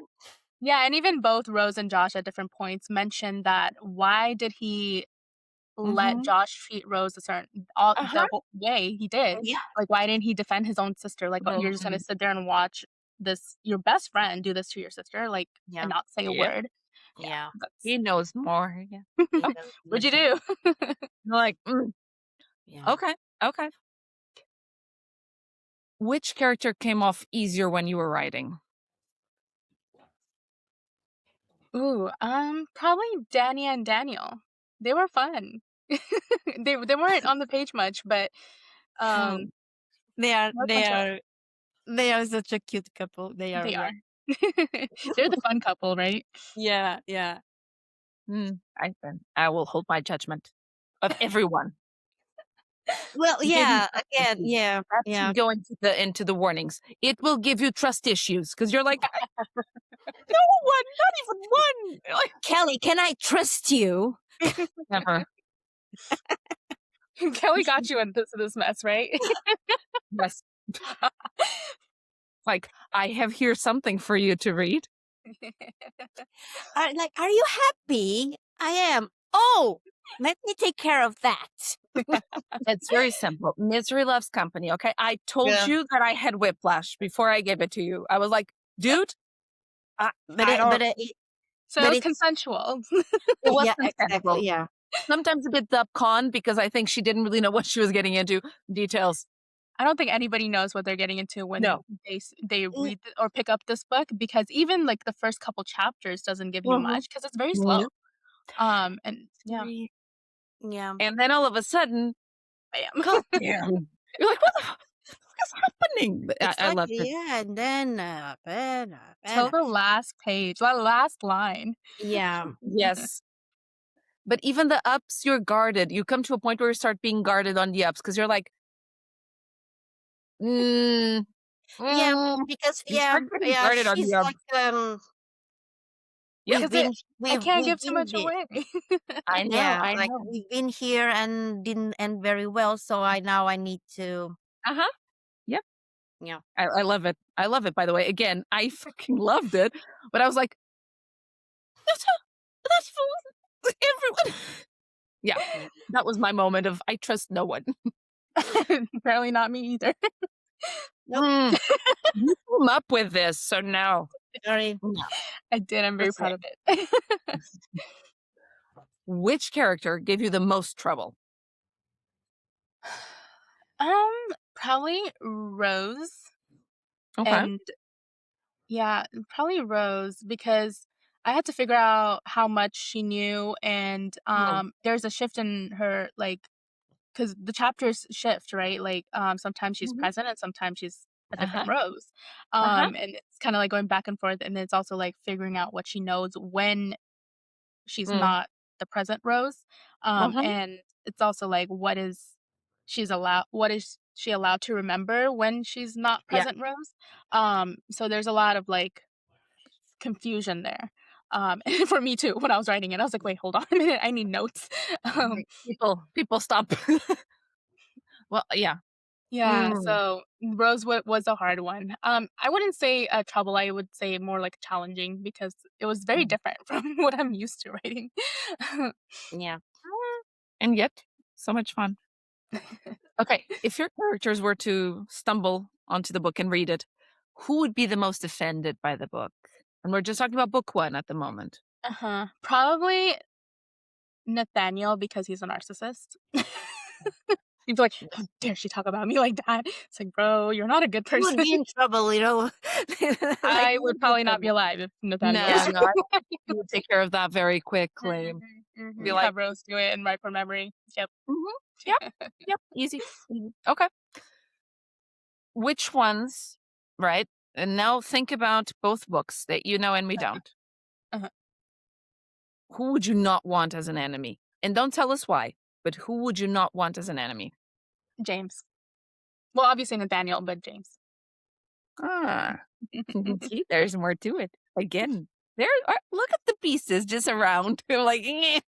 Yeah, and even both Rose and Josh at different points mentioned that why did he let mhm. Josh treat Rose a certain Uh-huh. the whole way he did? Yeah. Like, why didn't he defend his own sister? Like, you're just gonna Mhm. sit there and watch this your best friend do this to your sister, like, Yeah. and not say a Yep. word. Yeah. That's He knows more. Yeah. He Okay. knows what'd you much. do? Like, Yeah. okay. Okay. Which character came off easier when you were writing? Ooh, probably Danny and Daniel. They were fun. They weren't on the page much, but Oh, they are more they fun to write. are they are such a cute couple. They are. They Yeah. are. They're the fun couple, right? Yeah. Yeah. I will hold my judgment of everyone. Well, Maybe yeah. trust Again. issues. Yeah. That Yeah. should go into the warnings. It will give you trust issues because you're like, no one, not even one. You're like, Kelly, can I trust you? never. Kelly got you into this mess, right? Yes. Like, I have here something for you to read. Are you happy? I am. Oh, let me take care of that. It's very simple. Misery loves company. Okay. I told Yeah. you that I had whiplash before I gave it to you. I was like, dude, But I it, don't. but it, So But it was it's- consensual. It was yeah, consensual. exactly. Yeah. Sometimes a bit con because I think she didn't really know what she was getting into. Details. I don't think anybody knows what they're getting into when No. they read or pick up this book, because even like the first couple chapters doesn't give you Mhm. much because it's very slow. And yeah, Yeah. And then all of a sudden, bam. God damn. You're like, what the beginning. But I loved Exactly, it. yeah, and then Till the last page, that last line. yeah, Yes. But even the ups, you're guarded. You come to a point where you start being guarded on the ups because you're like, mm, yeah, mm. because You start getting guarded on she's the ups. like Yep. Because it I can't we've give too been much there. away. I know. Yeah, I like know. we've been here and didn't end very well, so I need to, Uh huh. Yep. yeah. I love it. I love it, by the way. Again, I fucking loved it. But I was like, that's, that's for everyone. Yeah. Yeah. That was my moment of I trust no one. Apparently not me either. Nope. Mm, you came up with this, so no. Sorry. No. I did, I'm very That's proud it. of it. Which character gave you the most trouble? Probably Rose, Okay. and yeah, probably Rose because I had to figure out how much she knew, and Mm, there's a shift in her, like, because the chapters shift, right? Like, sometimes she's mhm. present and sometimes she's a Uh-huh. different Rose. Uh-huh. And it's kind of like going back and forth, and it's also like figuring out what she knows when she's Mm. not the present Rose. Uh-huh. And it's also like what is she allowed to remember when she's not Yeah. present Rose? So there's a lot of like confusion there. And for me too, when I was writing it, I was like, wait, hold on a minute, I need notes. Um, Right. People stop. Well, yeah. yeah, Mm. so Rosewood was a hard one. I wouldn't say trouble, I would say more like challenging because it was very Mm. different from what I'm used to writing. Yeah. And yet, so much fun. Okay, if your characters were to stumble onto the book and read it, who would be the most offended by the book? And we're just talking about book one at the moment. Uh-huh. Probably Nathaniel because he's a narcissist. He'd be like, "How dare she talk about me like that?" It's like, "Bro, you're not a good You would person." be in trouble, like I you would would be in probably not be trouble. alive if Nathaniel No, was no, I think you would take care of that very quickly. Mhm, Be mhm. like, Have Rose do it and write from memory. Yep. mhm, yep, yep, easy. Easy. Okay. Which ones, right? And now think about both books that you know and we don't. Uh-huh. Who would you not want as an enemy? And don't tell us why, but who would you not want as an enemy? James. Well, obviously Nathaniel, but James. Ah, see, there's more to it. Again, there are, look at the pieces just around. You're like, "Eh."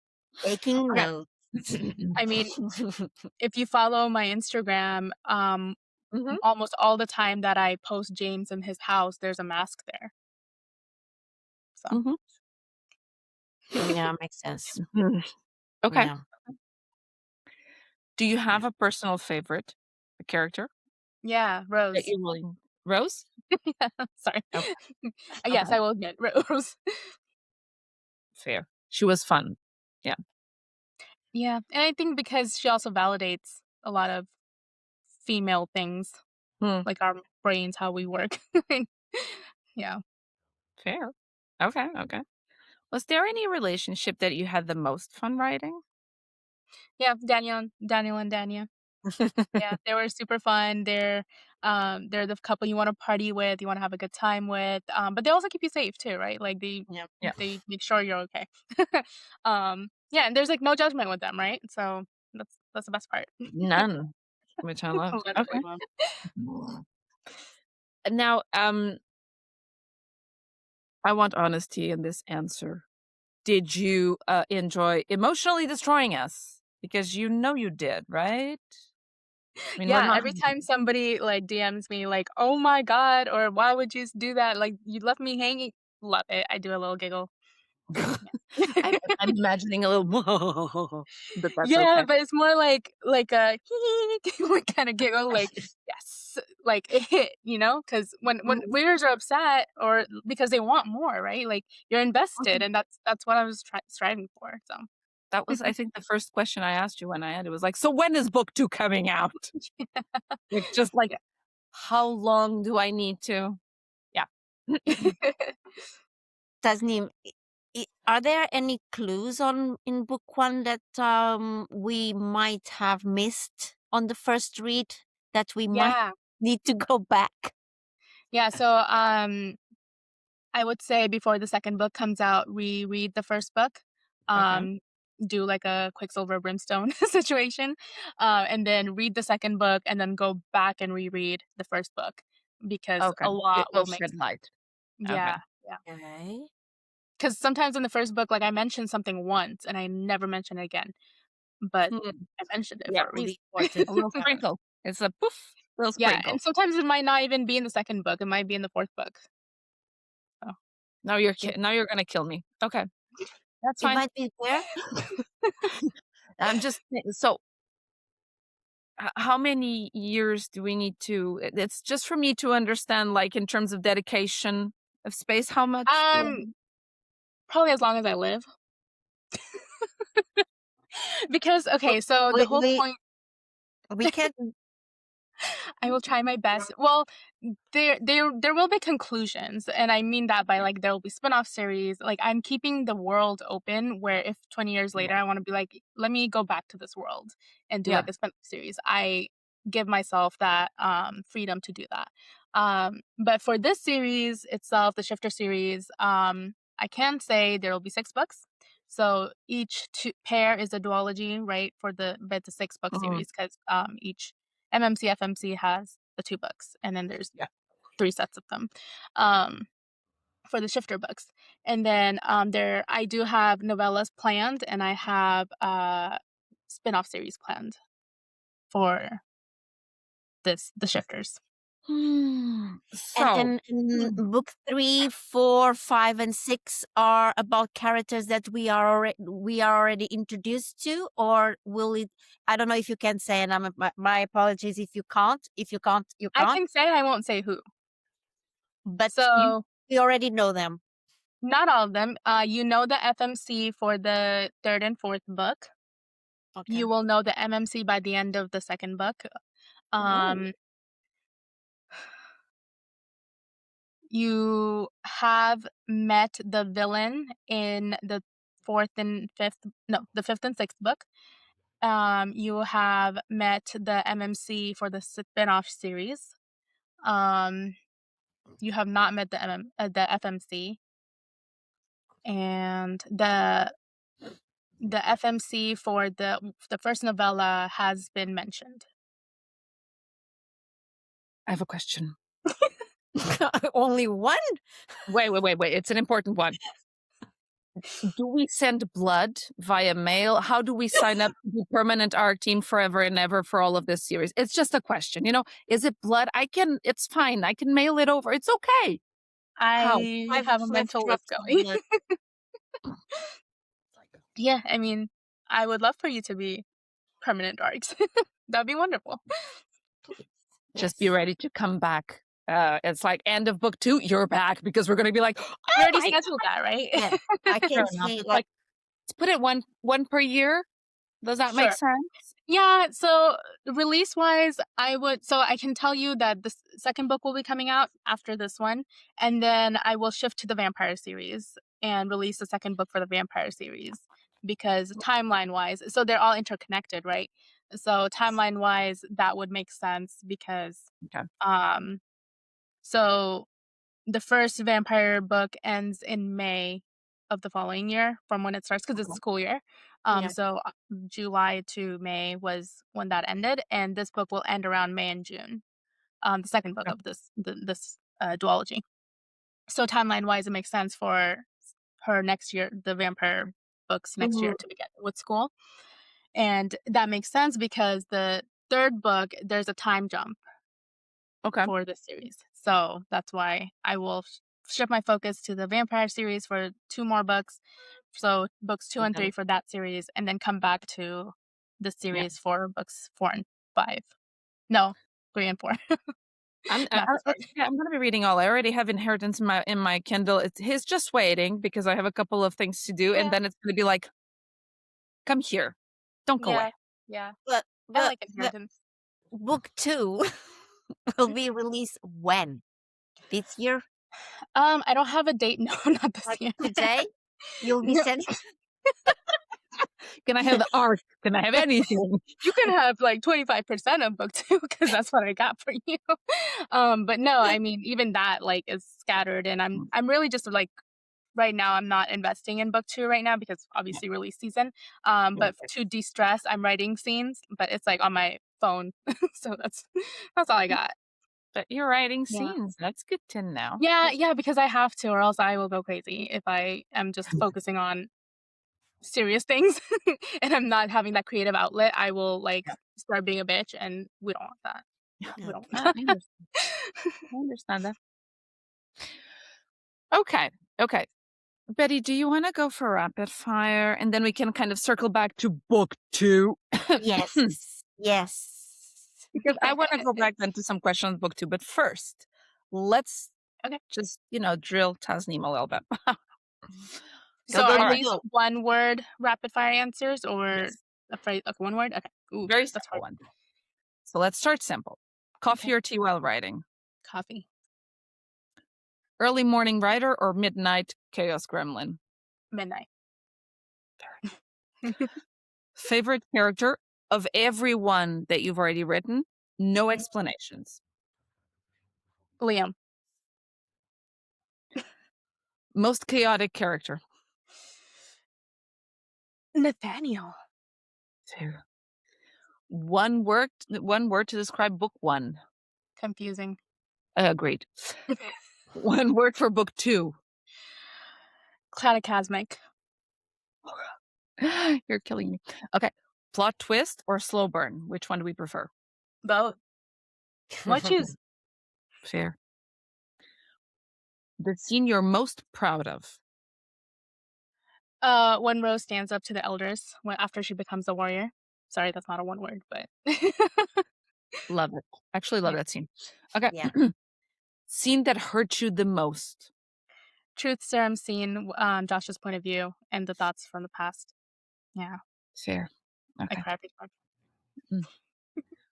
Taking Okay. notes. I mean, if you follow my Instagram, Mhm, almost all the time that I post James in his house, there's a mask there. So, mhm. Yeah, makes sense. Mm. Okay. Yeah. Do you have a personal favorite, a character yeah, that Rose. you will Rose? Sorry. Okay, Yes, okay, I will admit, Rose. fair. She was fun. Yeah. Yeah, and I think because she also validates a lot of female things, Hmm, like our brains, how we work. Yeah. fair. Okay, okay. Was there any relationship that you had the most fun writing? Yeah, Daniel and Dania. Yeah, they were super fun. They're the couple you wanna party with, you wanna have a good time with, but they also keep you safe too, right? Like, Yeah. Yeah. they make sure you're okay. Yeah, and there's, like, no judgment with them, right? So that's the best part. None, which I loved. Okay. Literally none. Now, I want honesty in this answer. Did you enjoy emotionally destroying us? Because you know you did, right? I mean, we're Yeah, not. every time somebody, like, DMs me, like, "Oh my god," or "Why would you do that? Like, you left me hanging." Love it. I do a little giggle. I'm, Yeah. I'm imagining a little, but that's Yeah, okay. but it's more like a like kinda giggle, like, "Yes," like, it hit, you know? Because when Mhm, readers are upset or because they want more, right? Like, you're invested, mhm. and that's what I was striving for, so. That was, I think, the first question I asked you when I had it was like, so when is book two coming out? Like, just like, Yeah. how long do I need to? Yeah. Tasneem, are there any clues on in book one that we might have missed on the first read that we might Yeah. need to go back. Yeah, so I would say before the second book comes out, reread the first book. Okay. Do like a Quicksilver Brimstone situation, and then read the second book, and then go back and reread the first book because Okay. a It lot will will make shed sense. light. Okay. Yeah, yeah. Okay. Because sometimes in the first book, like I mentioned something once and I never mention it again, but Hmm. I mentioned it Yeah. for a reason. Really important. A little Yeah. sprinkle. It's a poof, little Yeah, sprinkle. and sometimes it might not even be in the second book. It might be in the fourth book. So Now you're gonna kill me. Okay, that's It fine. might be where? I'm just so how many years do we need to? It's just for me to understand, like in terms of dedication of space. How much do um, probably as long as I live. Because Well, okay, so the we whole we point we can't. I will try my best. Well, there will be conclusions, and I mean that by like there will be spin-off series. Like I'm keeping the world open where if 20 years Yeah. later I want to be like, let me go back to this world and do Yeah. like a spin-off series. I give myself that freedom to do that. But for this series itself, the Shifter series, I can say there will be 6 books. So each pair is a duology, right? But it's a 6 book Mhm. series because each MMC FMC has the 2 books, and then there's Yeah. 3 sets of them um, for the Shifter books. And then there, I do have novellas planned, and I have spin-off series planned for the Shifters. So, And book 3, 4, 5, and 6 are about characters that we are already introduced to, or will it? I don't know if you can say, and my apologies if you can't. If you can't, you I can't. can say I won't say who. But So we already know them. not all of them. You know the FMC for the third and fourth book. Okay. You will know the MMC by the end of the second book. Ooh. You have met the villain in the the fifth and sixth book. You have met the MMC for the spin-off series. You have not met the FMC, and the FMC for the first novella has been mentioned. I have a question. Only one? Wait. It's an important one. Do we send blood via mail? How do we sign up to be permanent art team forever and ever for all of this series? It's just a question. Is it blood? It's fine. I can mail it over. It's okay. How? I 5 have a 5 mental list drops of going. blood. Yeah, I mean, I would love for you to be permanent arcs. That'd be wonderful. Just be Yes. ready to come back. It's like end of book 2, you're back because we're going to be like, We oh already my scheduled that, right? Yeah. I Fair can enough. say It's like like, let's put it one per year. Does that make Sure. sense? Yeah, so release wise, I can tell you that the second book will be coming out after this one, and then I will shift to the vampire series and release the second book for the vampire series because timeline wise, so they're all interconnected, right? So timeline wise, that would make sense because Okay. so the first vampire book ends in May of the following year from when it starts because it's a school year. yeah. So July to May was when that ended, and this book will end around May and June. The second book Okay. of this duology. So timeline wise, it makes sense for her next year, the vampire books next year Mhm. to begin with school, and that makes sense because the third book there's a time jump Okay. for this series. So that's why I will shift my focus to the vampire series for 2 more books. So books 2 and Okay. 3 for that series, and then come back to the Yeah. series for books 4 and 5. No, 3 and 4. Not this part. Yeah, I'm gonna be reading all. I already have Inheritance in my Kindle. He's just waiting because I have a couple of things to do, and Yeah, then it's gonna be like, come here, don't go yeah, away. yeah. But I but like but Inheritance. book 2 will be released when? This year? I don't have a date. No, not this Like year. today? You'll be No, sending Can I have the art? Can I have anything? You can have like 25% of book 2 because that's what I got for you. But no, I mean, even that like is scattered, and I'm really just like right now I'm not investing in book 2 right now because obviously release season. But to de-stress, I'm writing scenes, but it's like on my phone, so that's all I got. But you're writing Yeah. scenes. That's good to know. Yeah, yeah, because I have to, or else I will go crazy if I am just focusing on serious things and I'm not having that creative outlet. I will like start being a bitch, and we don't want that. We don't I want that. understand. I understand that. Okay. Okay. Betty, do you want to go for rapid fire? And then we can kind of circle back to book 2. Yes. Yes. Because I want to go back then to some questions on book 2. But first, let's Okay. just, drill Tasneem a little bit. So Go, go, are go, these go. one word rapid fire answers or Yes. a phrase? Okay, one word. Okay. Ooh, Very that's simple hard. one. So let's start simple. Coffee Okay. or tea while writing? Coffee. Early morning writer or midnight chaos gremlin? Midnight. Favorite character of everyone that you've already written? No Mhm. explanations. Liam. Most chaotic character? Nathaniel. Fair. One word to describe book 1. Confusing. Agreed. One word for book 2. Cataclysmic. You're killing me. Okay. Plot twist or slow burn? Which one do we prefer? Both. What choose? Fair. The scene you're most proud of? When Rose stands up to the elders after she becomes a warrior. Sorry, that's not a one word, but Love it. Actually love yeah. that scene. Okay. Yeah. Scene that hurt you the most? Truth serum scene, Josh's point of view and the thoughts from the past. Yeah, Fair. I Okay. cried before. Mm.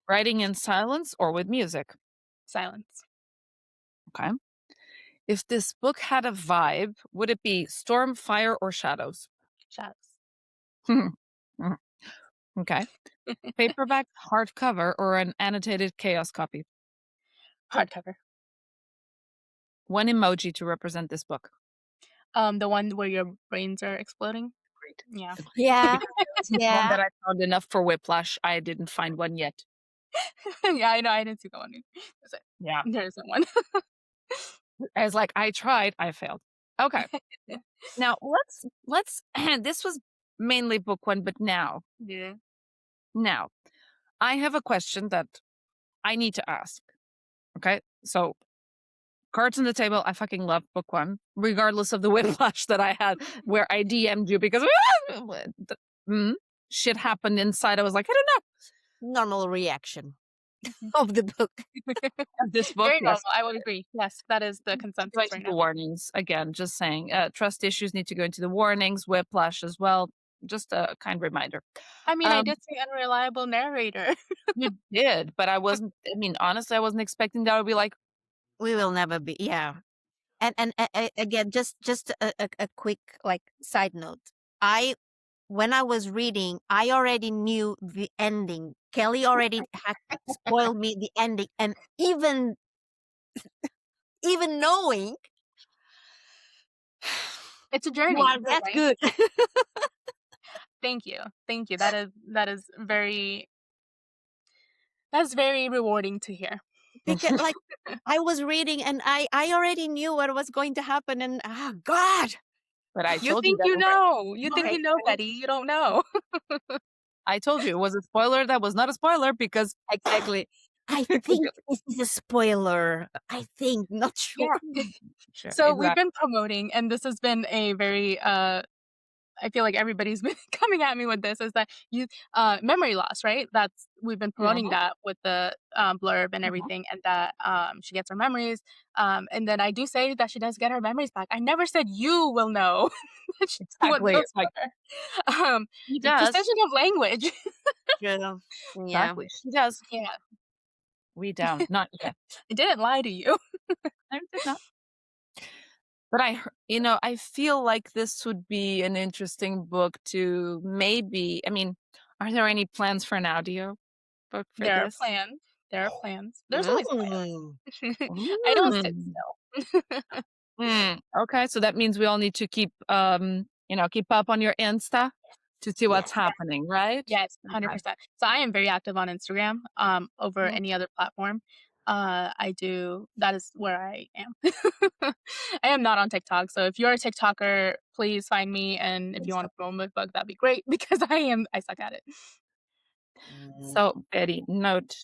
Writing in silence or with music? Silence. Okay. If this book had a vibe, would it be storm, fire, or shadows? Shadows. Mhm. Okay. Paperback, hardcover, or an annotated chaos copy? Hardcover. One emoji to represent this book. The one where your brains are exploding. Great. Yeah. Yeah. Because there was one Yeah. that I found enough for Whiplash. I didn't find one yet. Yeah, I know. I didn't see that one. Yeah. There isn't one. I was like, I tried, I failed. Okay. Now let's this was mainly book 1, but now Yeah. I have a question that I need to ask. Okay. So cards on the table, I fucking love book 1, regardless of the whiplash that I had where I DM'd you because shit happened inside. I was like, I don't Normal reaction of the book. know. This book, Very normal. yes. I would agree. Yes, that is the Go consensus into right the now. warnings again. Just saying, trust issues need to go into the warnings. Whiplash as well. Just a kind reminder. I mean, I Um, did say unreliable narrator. you did, but I wasn't. I mean, honestly, I wasn't expecting that would be like, We will never be. Yeah. And again, just a quick like side note. When I was reading, I already knew the ending. Kelly already had spoiled me the ending, and even knowing It's a you journey, are that right? good. Thank you. Thank you. That is that's very rewarding to hear. Because like I was reading and I already knew what was going to happen, and oh God. but I You told you think that. you know. You think you Okay. know, Betty. You don't know. I told you it was a spoiler that was not a spoiler because Exactly. I think this is a spoiler. I think, not sure. Sure, So we've exactly. been promoting, and this has been a very I feel like everybody's been coming at me with this is that memory loss, right? That's we've been promoting Mhm, that with the blurb and mhm. everything, and that she gets her memories. And then I do say that she does get her memories back. I never said you will know what Exactly. those It's like are. she The does. precision of language. True. Yeah. Exactly. She does. Yeah, We down. Not yet. I didn't lie to you. I did not. But I feel like this would be an interesting book to maybe. I mean, are there any plans for an audio book for There are this? plans. There are plans. There's always Mm. plans. I don't sit Mm. still. Okay, so that means we all need to keep up on your Insta to see Yeah. what's happening, right? Yes, Okay. 100%. So I am very active on Instagram, over Mhm. any other platform. I do that is where I am. I am not on TikTok, so if you're a TikToker, please find me, and if you want to promote my book, that'd be great because I suck at it. Mm. So, Betty, note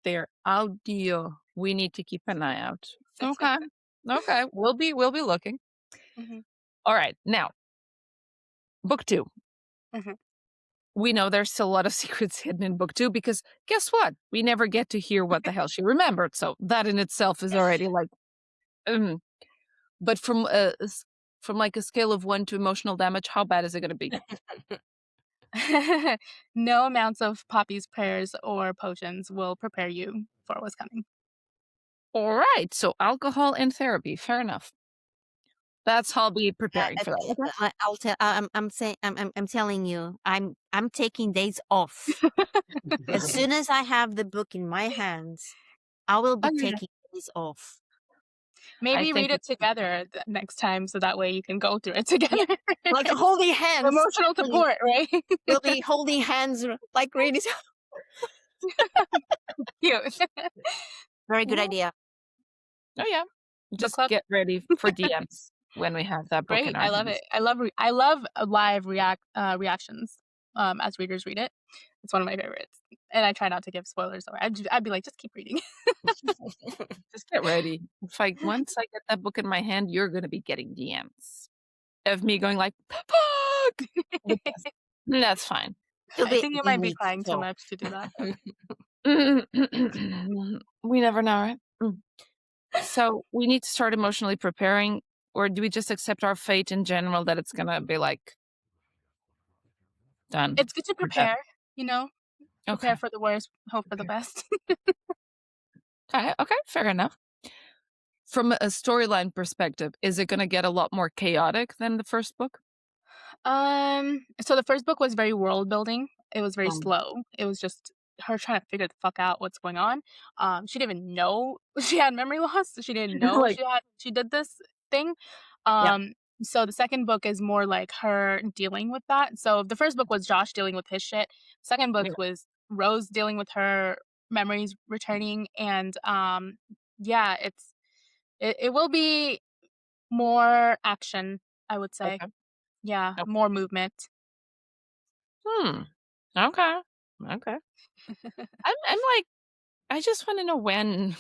there, audio. We need to keep an eye out. Okay. Okay. We'll be looking. Mhm, All right. Now, book 2. mhm. We know there's still a lot of secrets hidden in book 2 because guess what? We never get to hear what the hell she remembered. So that in itself is already like, mm. But from like a scale of 1 to emotional damage, how bad is it going to be? No amounts of Poppy's prayers or potions will prepare you for what's coming. All right. So alcohol and therapy. Fair enough. That's how I'll be preparing for that. Okay. I'll tell. I'm saying. I'm telling you. I'm taking days off. As soon as I have the book in my hands, I will be Okay. taking days off. I Maybe think read it together the next time so that way you can go through it Yeah, together. like holding hands. Emotional Really, support, right? we'll be holding hands like really. Cute. Very good yeah. idea. Oh yeah. Book Just club, get ready for DMs when we have that book in great. our I love hands. it. I love live reactions as readers read it. It's one of my favorites. And I try not to give spoilers away. I'd be like, just keep reading. Just get ready. If I once I get that book in my hand, you're gonna be getting DMs of me going like, "The book!" But that's fine. You'll I be think you might in be it. crying too So much to do that. We never know, right? So we need to start emotionally preparing, or do we just accept our fate in general that it's gonna be like done? It's good to We're done. prepare, you know, prepare Okay. for the worst, hope for the Okay. best. Okay. Okay. Fair enough. From a storyline perspective, is it gonna get a lot more chaotic than the first book? So the first book was very world building. It was very um, slow. It was just her trying to figure the fuck out what's going on. She didn't even know she had memory loss. She didn't know Like, she did this thing. yeah. So the second book is more like her dealing with that. So the first book was Josh dealing with his shit. Second book yeah, was Rose dealing with her memories returning, and yeah, it will be more action, I would say. okay. Yeah, Oh, more movement. hmm. Okay. Okay. I'm like, I just wanna know when, 'cause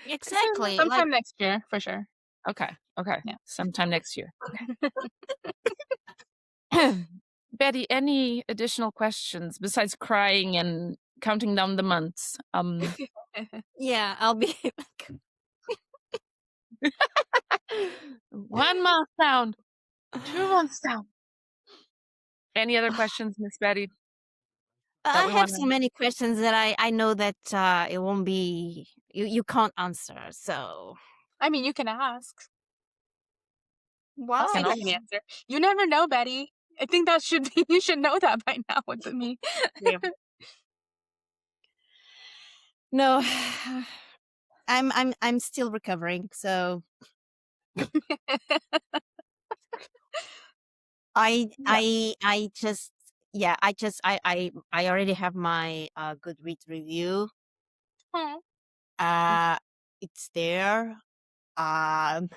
I'm Exactly. Like Sometime next year, for sure. okay, okay. Yeah. Sometime next year. Betty, any additional questions besides crying and counting down the months? yeah, I'll be. 1 month down, 2 months down. Any other questions, Miss Betty, that I we have wanna so many questions that I know that it won't be you can't answer. So I mean, you can ask. I'll see can why? if I always can answer. You never know, Betty. I think that should be you should know that by now with me. Yeah. No, I'm still recovering. So yeah, I just yeah I already have my Goodreads review. Aw. Uh, it's there. Um,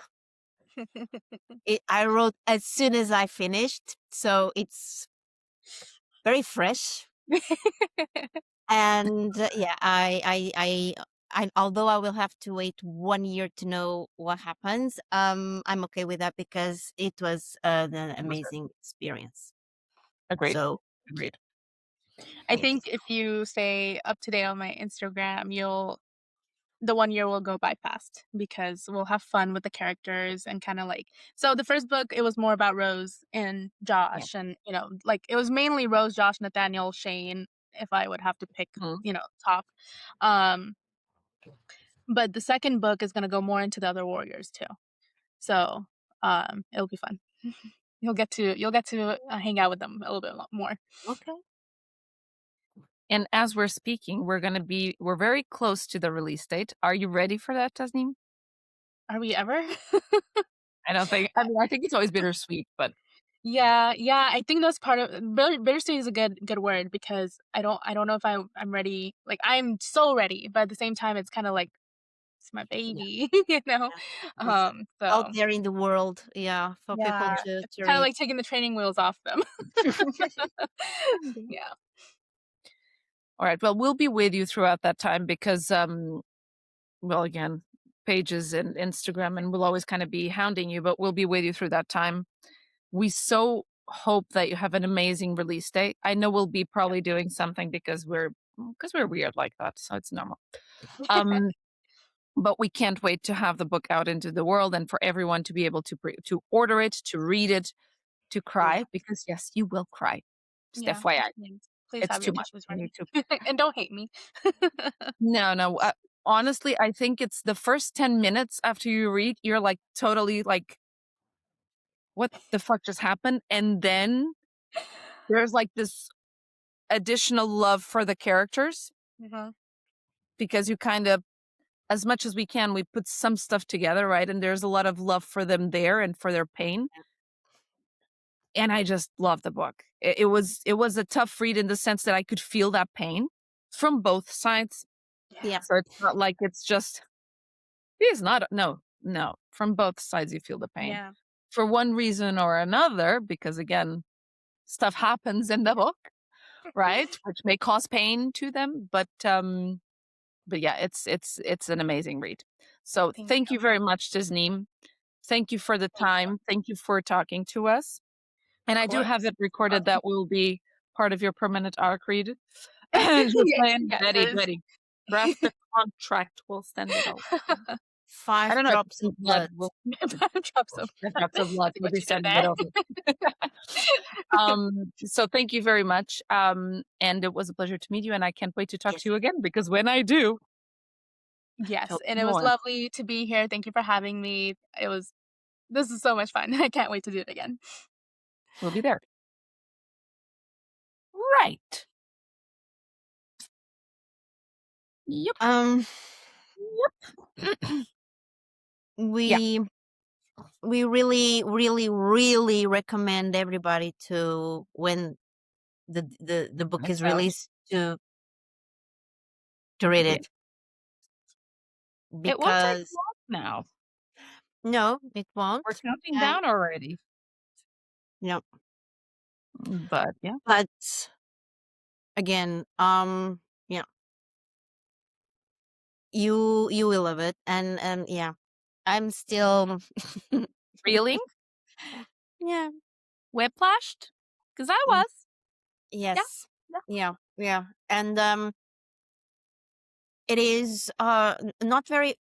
I wrote as soon as I finished, so it's very fresh. And yeah, although I will have to wait 1 year to know what happens, I'm okay with that because it was an amazing experience. agreed, So agreed. I yes, think if you stay up to date on my Instagram, the 1 year will go by fast because we'll have fun with the characters and kind of like so the first book it was more about Rose and yeah, Josh and like it was mainly Rose, Josh, Nathaniel, Shane if I would have to pick, Mhm. top. Um but the second book is going to go more into the other warriors too. So, it'll be fun. You'll get to hang out with them a little bit more. Okay. And as we're speaking, we're very close to the release date. Are you ready for that, Tasneem? Are we ever? I mean, I think it's always bittersweet, but Yeah, yeah, I think that's part of bittersweet is a good word because I don't know if I'm ready. Like, I'm so ready, but at the same time, it's kinda like, it's my Yeah. baby, you know? Yeah. It's out So, there in the world, yeah, for people yeah, it's to kinda read. like taking the training wheels off them. Okay. Yeah. alright, well, we'll be with you throughout that time because, well, again, pages and Instagram, and we'll always kinda be hounding you, but we'll be with you through that time. We so hope that you have an amazing release date. I know we'll be probably doing something because we're weird like that, so it's normal. Um, but we can't wait to have the book out into the world and for everyone to be able to order it, to read it, to Yeah. cry because, yes, you will cry. Just Yeah. FYI. Please. Please It's have your too much. tissues You need ready. to And don't hate me. No, no, honestly, I think it's the first 10 minutes after you read, you're, like, totally, like, "What the fuck just happened?" And then there's, like, this additional love for the characters Mhm. because you kind of as much as we can, we put some stuff together, right? And there's a lot of love for them there and for their pain. And I just love the book. It was a tough read in the sense that I could feel that pain from both sides. Yeah. Yeah. So it's not like it's just it's not no, no. From both sides you feel the pain. Yeah. For one reason or another, because again, stuff happens in the book, right? Which may cause pain to them, but yeah, it's an amazing read. So Thank thank you. you very much, Tasneem. Thank you for the Thank you. time. Thank you for talking to us. Of And I do have course. it recorded Love. that will be part of your permanent arc read. Just Yes, saying, yes, ready, it is. ready. Draft the contract. We'll send it over. I Five don't know if drops of Pink blood blood. will Drops of the drops of blood see will what be you did sending it there. over. So thank you very much. And it was a pleasure to meet you, and I can't wait to talk Yes. to you again because when I do, Yes, tell and me it was more. lovely to be here. Thank you for having me. This is so much fun. I can't wait to do it again. We'll be there. Right. Yep. Um, Yeah. we we really, really, really recommend everybody to when the book is It's out. released to read Yeah. it It won't take because long now. no, it We're won't. counting And down already. no, But yeah. but again, yeah, you will love it, and yeah, I'm still Reeling? yeah, Whiplashed? Because I mm, was. Yeah. yes, Yeah. yeah, yeah, and it is not very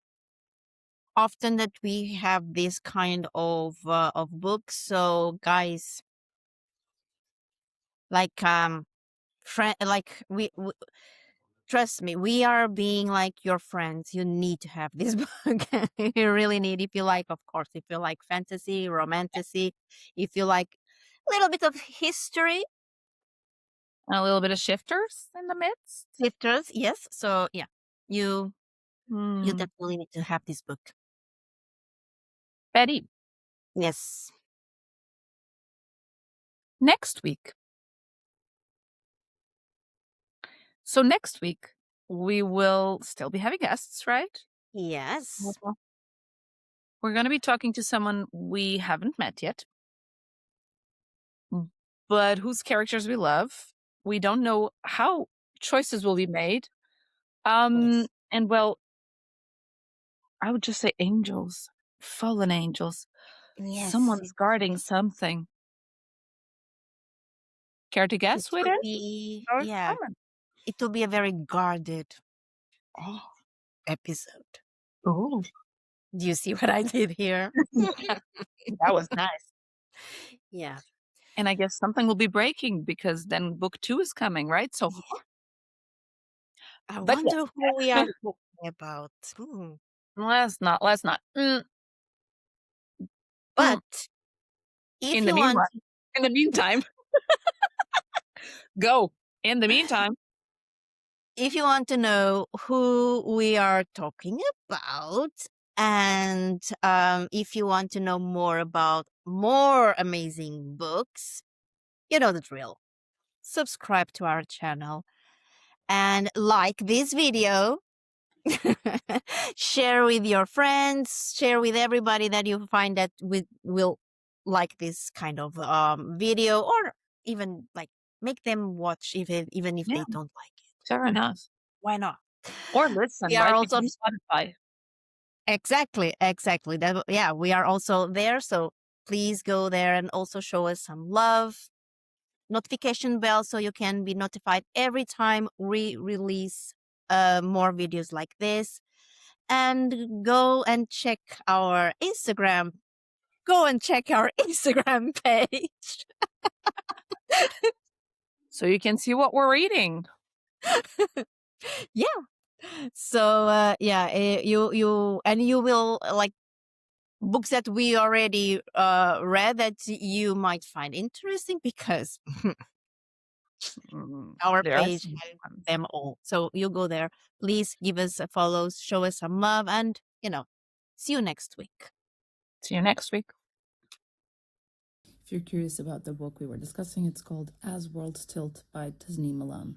often that we have this kind of books. So guys, like friend, like trust me, we are being like your friends. You need to have this book. You really need. If you like, of course, if you like fantasy, romantasy, if you like a little bit of history, A little bit of shifters in the midst. lifters, yes. So yeah, you you Hmm. definitely need to have this book. Betty, Yes. next week. So next week, we will still be having guests, right? Yes. Mhm. We're going to be talking to someone we haven't met yet, but whose characters we love. We don't know how choices will be made. Yes. And well, I would just say angels, fallen angels. Yes. Someone's guarding something. Care to It guess, will waiter? be, Or yeah, coming? it will be a very guarded Oh, episode. ooh, Do you see what I did here? that was nice. Yeah. And I guess something will be breaking because then book 2 is coming, right? So, Yeah. I but wonder yes, who we are talking about. Hmm. let's not. But if In the you want meanwhile, in the meantime, go. In the meantime, if you want to know who we are talking about, and if you want to know more about more amazing books, you know the drill. Subscribe to our channel and like this video. Share with your friends, share with everybody that you find that will like this kind of video, or even like make them watch even if Yeah. they don't like it. fair enough. Why not? Or listen, We are right? also Because of Spotify. exactly. Yeah, we are also there. So please go there and also show us some love. Notification bell so you can be notified every time we release more videos like this. And go and check our Instagram. Go and check our Instagram page. So you can see what we're reading. Yeah. So you will like books that we already read that you might find interesting because our There are page some has ones. them all. So you go there. Please give us a follow, show us some love, and see you next week. See you next week. If you're curious about the book we were discussing, it's called As Worlds Tilt by Tasneem Alam.